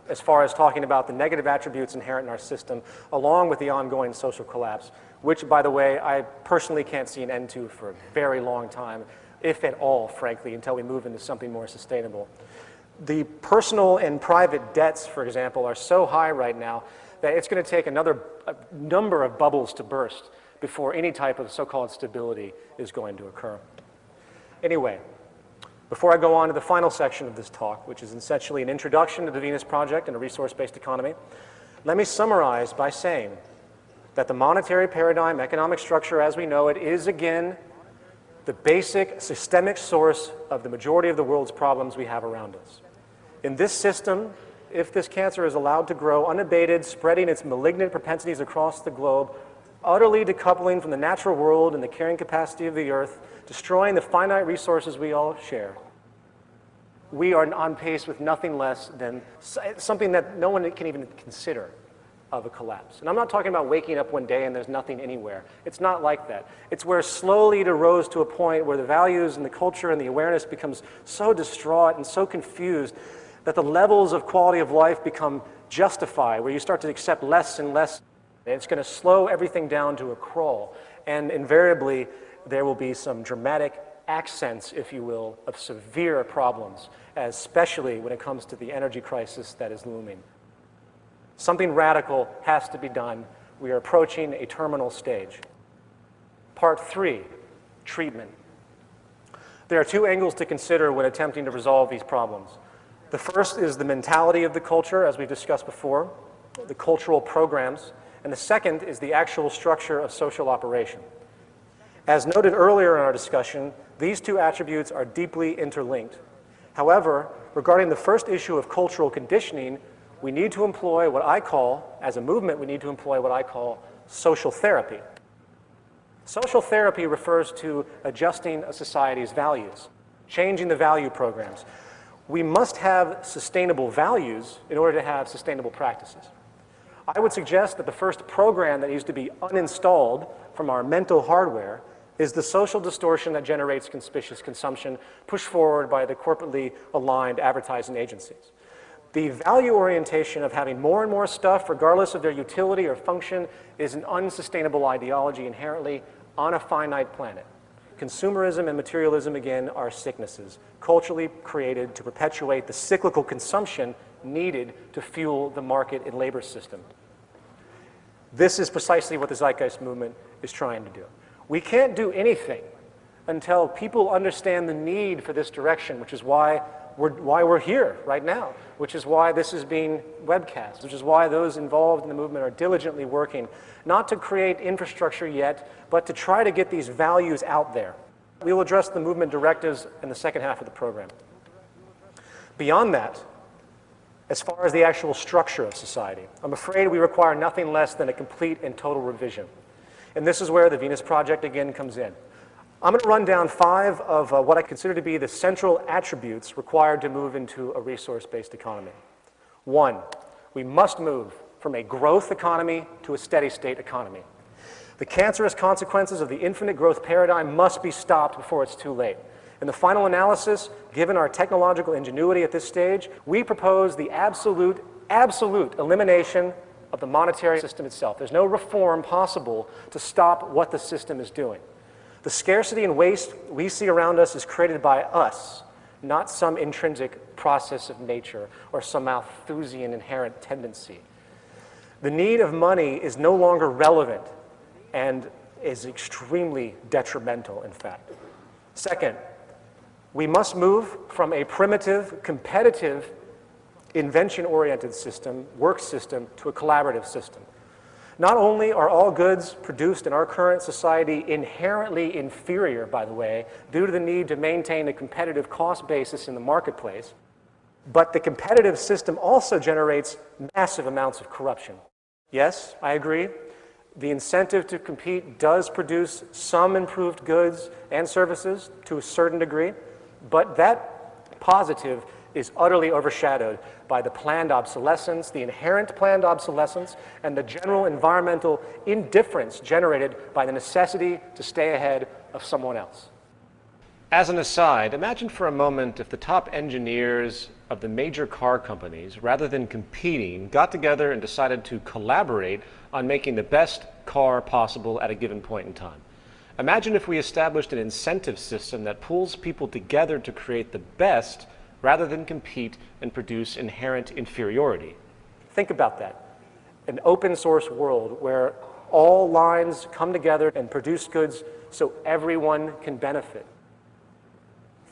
as far as talking about the negative attributes inherent in our system, along with the ongoing social collapse, which, by the way, I personally can't see an end to for a very long time, if at all, frankly, until we move into something more sustainable. The personal and private debts, for example, are so high right now that it's going to take a number of bubbles to burst before any type of so-called stability is going to occur. Anyway, before I go on to the final section of this talk, which is essentially an introduction to the Venus Project and a resource-based economy, let me summarize by saying that the monetary paradigm, economic structure as we know it, is again the basic systemic source of the majority of the world's problems we have around us. In this system, if this cancer is allowed to grow unabated, spreading its malignant propensities across the globe, utterly decoupling from the natural world and the carrying capacity of the earth, destroying the finite resources we all share, we are on pace with nothing less than something that no one can even consider of a collapse. And I'm not talking about waking up one day and there's nothing anywhere. It's not like that. It's where slowly it arose to a point where the values and the culture and the awareness becomes so distraught and so confused that the levels of quality of life become justified, where you start to accept less and less. It's going to slow everything down to a crawl. And invariably, there will be some dramatic accents, if you will, of severe problems, especially when it comes to the energy crisis that is looming. Something radical has to be done. We are approaching a terminal stage. Part 3, treatment. There are two angles to consider when attempting to resolve these problems. The first is the mentality of the culture, as we've discussed before, the cultural programs, and the second is the actual structure of social operation. As noted earlier in our discussion, these two attributes are deeply interlinked. However, regarding the first issue of cultural conditioning, we need to employ what I call, as a movement, we need to employ what I call social therapy. Social therapy refers to adjusting a society's values, changing the value programs. We must have sustainable values in order to have sustainable practices. I would suggest that the first program that needs to be uninstalled from our mental hardware is the social distortion that generates conspicuous consumption pushed forward by the corporately aligned advertising agencies. The value orientation of having more and more stuff, regardless of their utility or function, is an unsustainable ideology inherently on a finite planet. Consumerism and materialism, again, are sicknesses, culturally created to perpetuate the cyclical consumption needed to fuel the market and labor system. This is precisely what the Zeitgeist movement is trying to do. We can't do anything until people understand the need for this direction, which is why we're here right now, which is why this is being webcast, which is why those involved in the movement are diligently working, not to create infrastructure yet, but to try to get these values out there. We will address the movement directives in the second half of the program. Beyond that, as far as the actual structure of society, I'm afraid we require nothing less than a complete and total revision. And this is where the Venus Project again comes in. I'm going to run down 5 of what I consider to be the central attributes required to move into a resource-based economy. 1, we must move from a growth economy to a steady state economy. The cancerous consequences of the infinite growth paradigm must be stopped before it's too late. In the final analysis, given our technological ingenuity at this stage, we propose the absolute elimination of the monetary system itself. There's no reform possible to stop what the system is doing. The scarcity and waste we see around us is created by us, not some intrinsic process of nature or some Malthusian inherent tendency. The need of money is no longer relevant and is extremely detrimental, in fact. Second, we must move from a primitive, competitive, invention-oriented system, work system, to a collaborative system. Not only are all goods produced in our current society inherently inferior, by the way, due to the need to maintain a competitive cost basis in the marketplace, but the competitive system also generates massive amounts of corruption. Yes, I agree. The incentive to compete does produce some improved goods and services to a certain degree, but that positive is utterly overshadowed by the planned obsolescence, the inherent planned obsolescence, and the general environmental indifference generated by the necessity to stay ahead of someone else. As an aside, imagine for a moment if the top engineers of the major car companies, rather than competing, got together and decided to collaborate on making the best car possible at a given point in time. Imagine if we established an incentive system that pulls people together to create the best rather than compete and produce inherent inferiority. Think about that. An open source world where all lines come together and produce goods so everyone can benefit.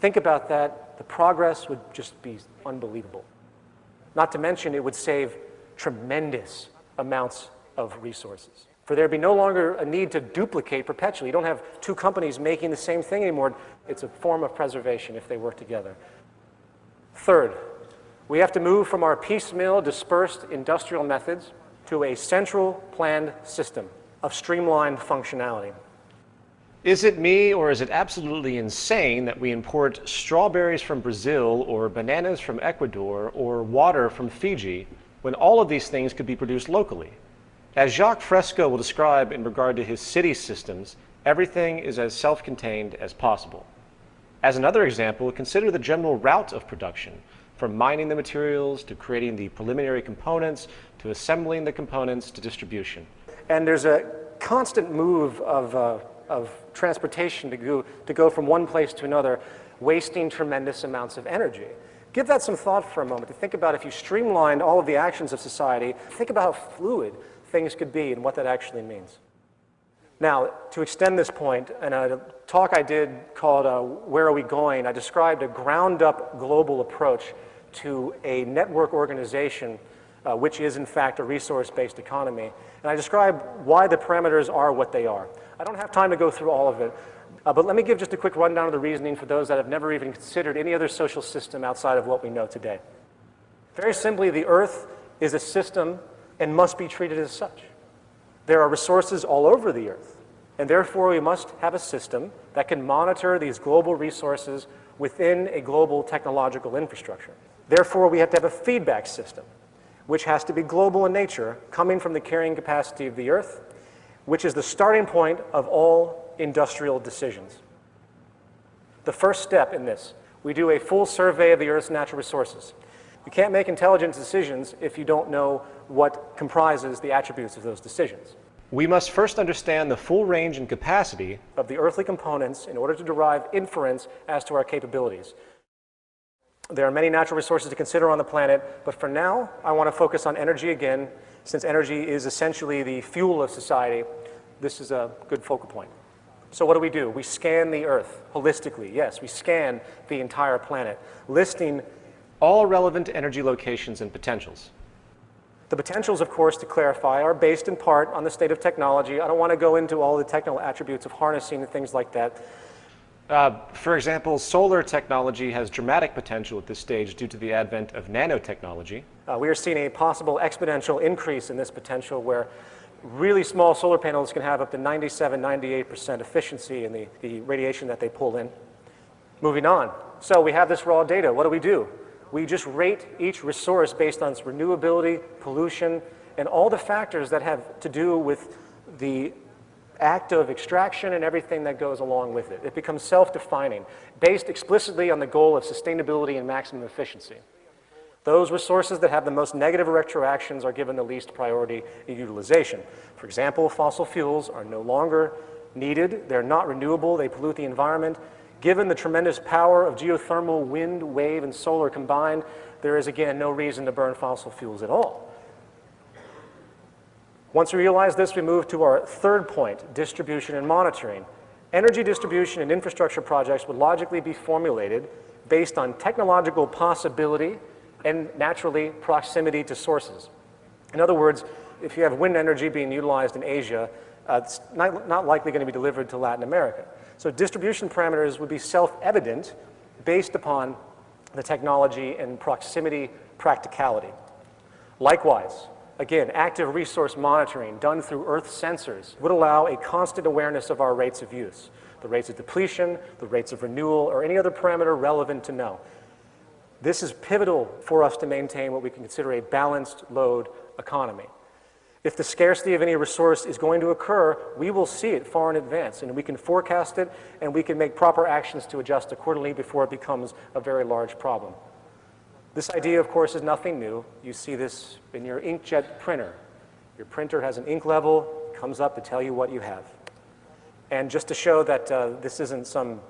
Think about that. The progress would just be unbelievable. Not to mention, it would save tremendous amounts of resources. For there'd be no longer a need to duplicate perpetually. You don't have two companies making the same thing anymore. It's a form of preservation if they work together. Third, we have to move from our piecemeal, dispersed industrial methods to a central planned system of streamlined functionality. Is it me, or is it absolutely insane that we import strawberries from Brazil or bananas from Ecuador or water from Fiji when all of these things could be produced locally? As Jacques Fresco will describe in regard to his city systems, everything is as self-contained as possible. As another example, consider the general route of production, from mining the materials to creating the preliminary components to assembling the components to distribution. And there's a constant move of transportation to go from one place to another, wasting tremendous amounts of energy. Give that some thought for a moment. To think about if you streamlined all of the actions of society, think about how fluid things could be and what that actually means. Now, to extend this point, in a talk I did called Where Are We Going?, I described a ground-up global approach to a network organization which is in fact a resource-based economy. And I described why the parameters are what they are. I don't have time to go through all of it, but let me give just a quick rundown of the reasoning for those that have never even considered any other social system outside of what we know today. Very simply, the Earth is a system and must be treated as such. There are resources all over the Earth, and therefore we must have a system that can monitor these global resources within a global technological infrastructure. Therefore, we have to have a feedback system, which has to be global in nature, coming from the carrying capacity of the Earth, which is the starting point of all industrial decisions. The first step in this, we do a full survey of the Earth's natural resources. You can't make intelligent decisions if you don't know what comprises the attributes of those decisions. We must first understand the full range and capacity of the earthly components in order to derive inference as to our capabilities. There are many natural resources to consider on the planet, but for now, I want to focus on energy again. Since energy is essentially the fuel of society, this is a good focal point. So what do? We scan the Earth holistically. Yes, we scan the entire planet, listing all relevant energy locations and potentials. The potentials, of course, to clarify, are based in part on the state of technology. I don't want to go into all the technical attributes of harnessing and things like that. For example, solar technology has dramatic potential at this stage due to the advent of nanotechnology. We are seeing a possible exponential increase in this potential where really small solar panels can have up to 97, 98% efficiency in the radiation that they pull in. Moving on. So we have this raw data. What do? We just rate each resource based on its renewability, pollution, and all the factors that have to do with the act of extraction and everything that goes along with it. It becomes self-defining, based explicitly on the goal of sustainability and maximum efficiency. Those resources that have the most negative retroactions are given the least priority in utilization. For example, fossil fuels are no longer needed. They're not renewable. They pollute the environment. Given the tremendous power of geothermal, wind, wave, and solar combined, there is, again, no reason to burn fossil fuels at all. Once we realize this, we move to our third point, distribution and monitoring. Energy distribution and infrastructure projects would logically be formulated based on technological possibility and, naturally, proximity to sources. In other words, if you have wind energy being utilized in Asia, it's not likely going to be delivered to Latin America. So distribution parameters would be self-evident based upon the technology and proximity practicality. Likewise, Again, active resource monitoring done through Earth sensors would allow a constant awareness of our rates of use, the rates of depletion, the rates of renewal, or any other parameter relevant to know. This is pivotal for us to maintain what we can consider a balanced load economy. If the scarcity of any resource is going to occur, we will see it far in advance, and we can forecast it, and we can make proper actions to adjust accordingly before it becomes a very large problem. This idea, of course, is nothing new. You see this in your inkjet printer. Your printer has an ink level, comes up to tell you what you have. And just to show that this isn't some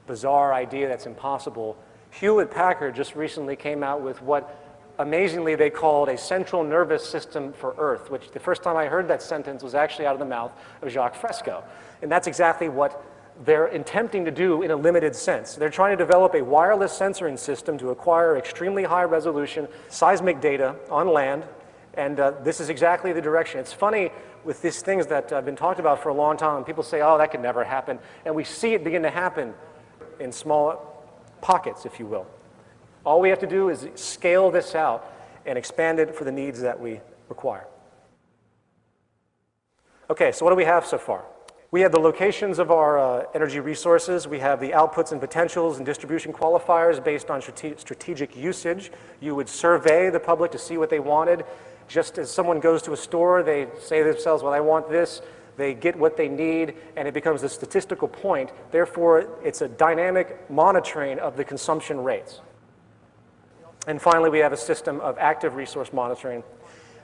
bizarre idea that's impossible, Hewlett-Packard just recently came out with what amazingly they called a central nervous system for Earth, which the first time I heard that sentence was actually out of the mouth of Jacques Fresco. And that's exactly what they're attempting to do in a limited sense. They're trying to develop a wireless sensoring system to acquire extremely high resolution seismic data on land, and this is exactly the direction. It's funny with these things that have been talked about for a long time, people say, oh, that could never happen, and we see it begin to happen in small pockets, if you will. All we have to do is scale this out and expand it for the needs that we require. Okay, so what do we have so far? We have the locations of our energy resources. We have the outputs and potentials and distribution qualifiers based on strategic usage. You would survey the public to see what they wanted. Just as someone goes to a store, they say to themselves, well, I want this. They get what they need, and it becomes a statistical point. Therefore, it's a dynamic monitoring of the consumption rates. And finally, we have a system of active resource monitoring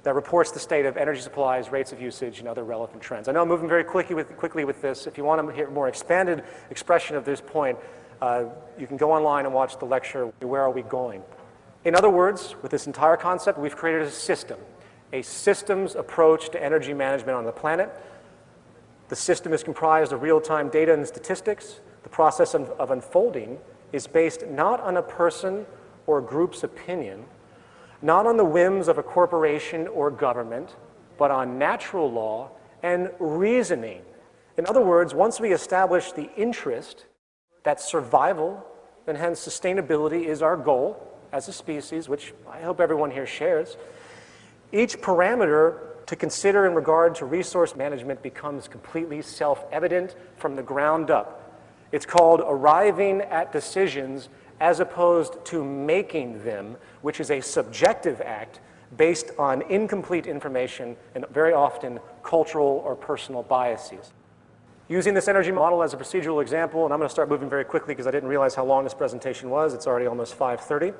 that reports the state of energy supplies, rates of usage, and other relevant trends. I know I'm moving very quickly with this. If you want to hear a more expanded expression of this point, you can go online and watch the lecture, Where Are We Going? In other words, with this entire concept, we've created a systems approach to energy management on the planet. The system is comprised of real-time data and statistics. The process of unfolding is based not on a person or a group's opinion, not on the whims of a corporation or government, but on natural law and reasoning. In other words, once we establish the interest that survival and hence sustainability is our goal as a species, which I hope everyone here shares, each parameter to consider in regard to resource management becomes completely self-evident from the ground up. It's called arriving at decisions as opposed to making them, which is a subjective act based on incomplete information and very often cultural or personal biases. Using this energy model as a procedural example, and I'm going to start moving very quickly because I didn't realize how long this presentation was. It's already almost 5:30.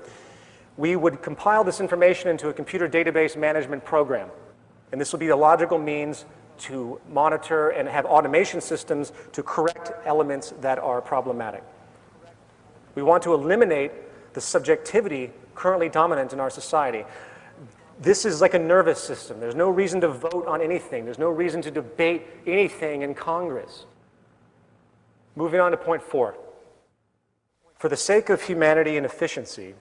We would compile this information into a computer database management program. And this will be the logical means to monitor and have automation systems to correct elements that are problematic. We want to eliminate the subjectivity currently dominant in our society. This is like a nervous system. There's no reason to vote on anything. There's no reason to debate anything in Congress. Moving on to point 4. For the sake of humanity and efficiency,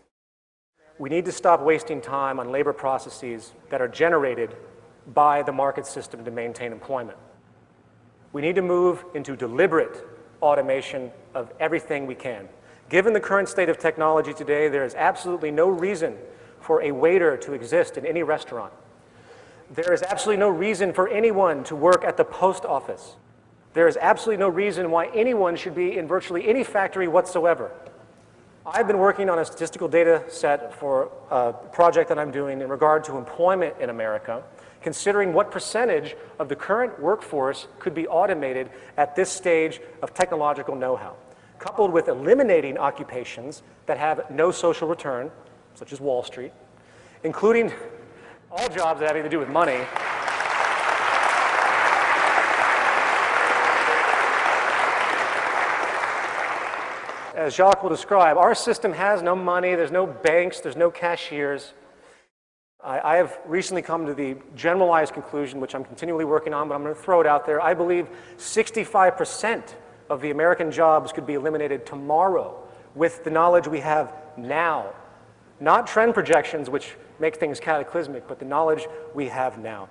we need to stop wasting time on labor processes that are generated by the market system to maintain employment. We need to move into deliberate automation of everything we can. Given the current state of technology today, there is absolutely no reason for a waiter to exist in any restaurant. There is absolutely no reason for anyone to work at the post office. There is absolutely no reason why anyone should be in virtually any factory whatsoever. I've been working on a statistical data set for a project that I'm doing in regard to employment in America, considering what percentage of the current workforce could be automated at this stage of technological know-how, coupled with eliminating occupations that have no social return, such as Wall Street, including all jobs that have anything to do with money. As Jacques will describe, our system has no money, there's no banks, there's no cashiers. I have recently come to the generalized conclusion, which I'm continually working on, but I'm going to throw it out there. I believe 65% of the American jobs could be eliminated tomorrow with the knowledge we have now. Not trend projections, which make things cataclysmic, but the knowledge we have now.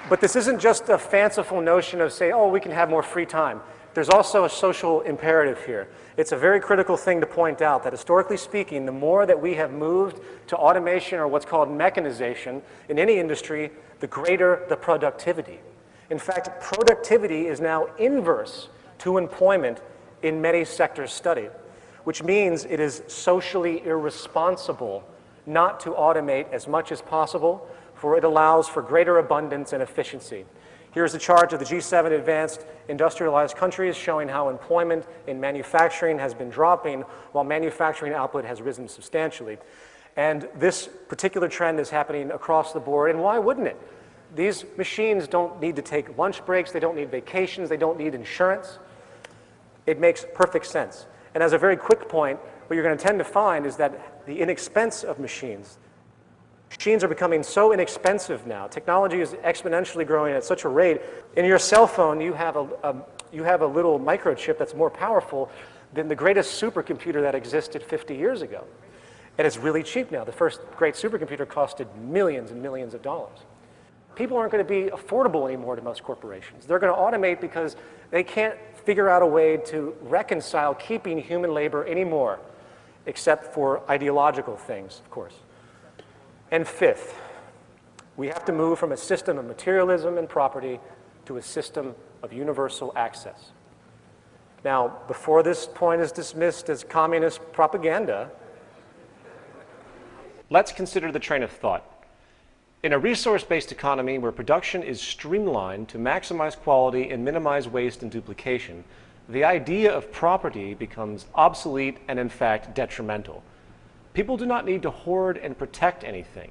But this isn't just a fanciful notion of say, oh, we can have more free time. There's also a social imperative here. It's a very critical thing to point out that historically speaking, the more that we have moved to automation or what's called mechanization in any industry, the greater the productivity. In fact, productivity is now inverse to employment in many sectors studied, which means it is socially irresponsible not to automate as much as possible, for it allows for greater abundance and efficiency. Here's a chart of the G7 advanced industrialized countries showing how employment in manufacturing has been dropping while manufacturing output has risen substantially. And this particular trend is happening across the board, and why wouldn't it? These machines don't need to take lunch breaks, they don't need vacations, they don't need insurance. It makes perfect sense. And as a very quick point, what you're going to tend to find is that the inexpense of machines are becoming so inexpensive now. Technology is exponentially growing at such a rate. In your cell phone, you have a little microchip that's more powerful than the greatest supercomputer that existed 50 years ago. And it's really cheap now. The first great supercomputer costed millions and millions of dollars. People aren't going to be affordable anymore to most corporations. They're going to automate because they can't figure out a way to reconcile keeping human labor anymore, except for ideological things, of course. And fifth, we have to move from a system of materialism and property to a system of universal access. Now, before this point is dismissed as communist propaganda, let's consider the train of thought. In a resource-based economy where production is streamlined to maximize quality and minimize waste and duplication, the idea of property becomes obsolete and, in fact, detrimental. People do not need to hoard and protect anything.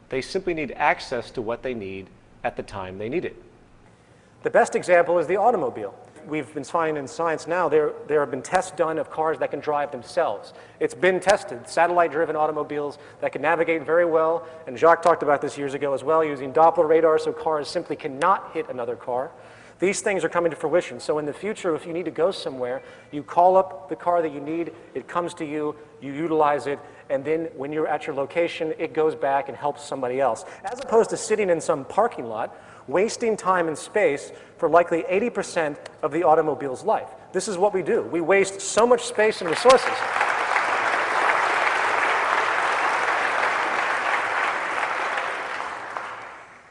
They simply need access to what they need at the time they need it. the best example is the automobile. We've been finding in science now, there have been tests done of cars that can drive themselves. It's been tested, satellite-driven automobiles that can navigate very well, and Jacques talked about this years ago as well, using Doppler radar so cars simply cannot hit another car. These things are coming to fruition. So in the future, if you need to go somewhere, you call up the car that you need, it comes to you, you utilize it, and then when you're at your location, it goes back and helps somebody else. As opposed to sitting in some parking lot, wasting time and space for likely 80% of the automobile's life. This is what we do. We waste so much space and resources.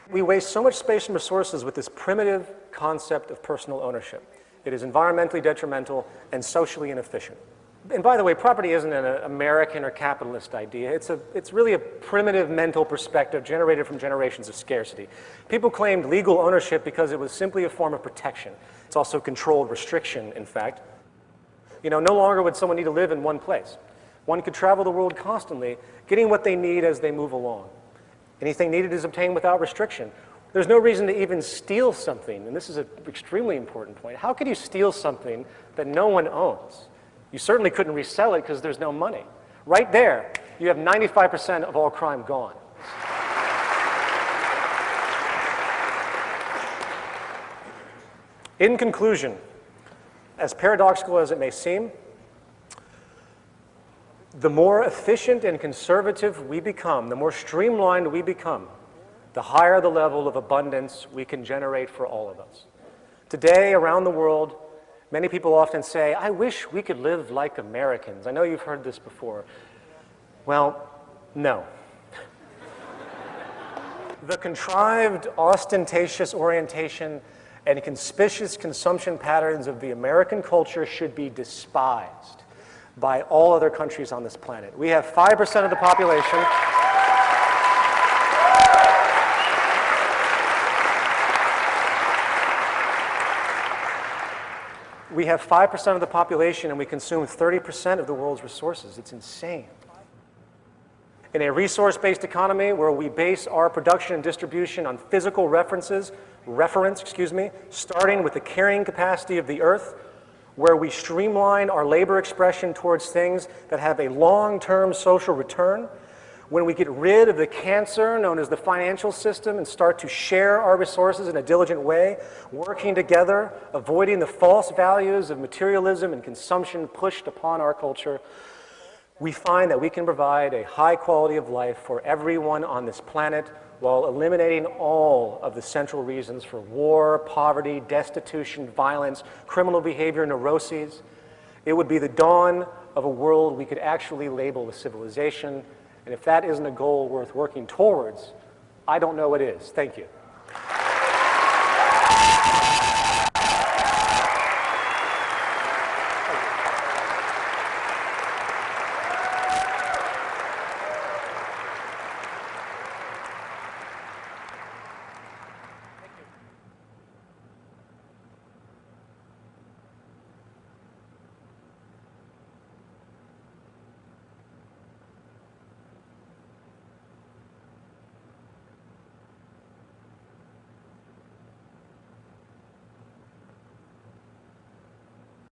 We waste so much space and resources with this primitive concept of personal ownership. It is environmentally detrimental and socially inefficient. And by the way, property isn't an American or capitalist idea. It's really a primitive mental perspective generated from generations of scarcity. People claimed legal ownership because it was simply a form of protection. It's also controlled restriction, in fact. You know, no longer would someone need to live in one place. One could travel the world constantly, getting what they need as they move along. Anything needed is obtained without restriction. There's no reason to even steal something, and this is an extremely important point. How could you steal something that no one owns? You certainly couldn't resell it because there's no money. Right there, you have 95% of all crime gone. In conclusion, as paradoxical as it may seem, the more efficient and conservative we become, the more streamlined we become, the higher the level of abundance we can generate for all of us. Today, around the world, many people often say, I wish we could live like Americans. I know you've heard this before. Well, no. The contrived, ostentatious orientation and conspicuous consumption patterns of the American culture should be despised by all other countries on this planet. We have 5% of the population. We have 5% of the population and we consume 30% of the world's resources. It's insane. In a resource-based economy where we base our production and distribution on physical reference, starting with the carrying capacity of the earth, where we streamline our labor expression towards things that have a long-term social return, when we get rid of the cancer known as the financial system and start to share our resources in a diligent way, working together, avoiding the false values of materialism and consumption pushed upon our culture, we find that we can provide a high quality of life for everyone on this planet while eliminating all of the central reasons for war, poverty, destitution, violence, criminal behavior, neuroses, it would be the dawn of a world we could actually label a civilization. And if that isn't a goal worth working towards, I don't know what is. Thank you.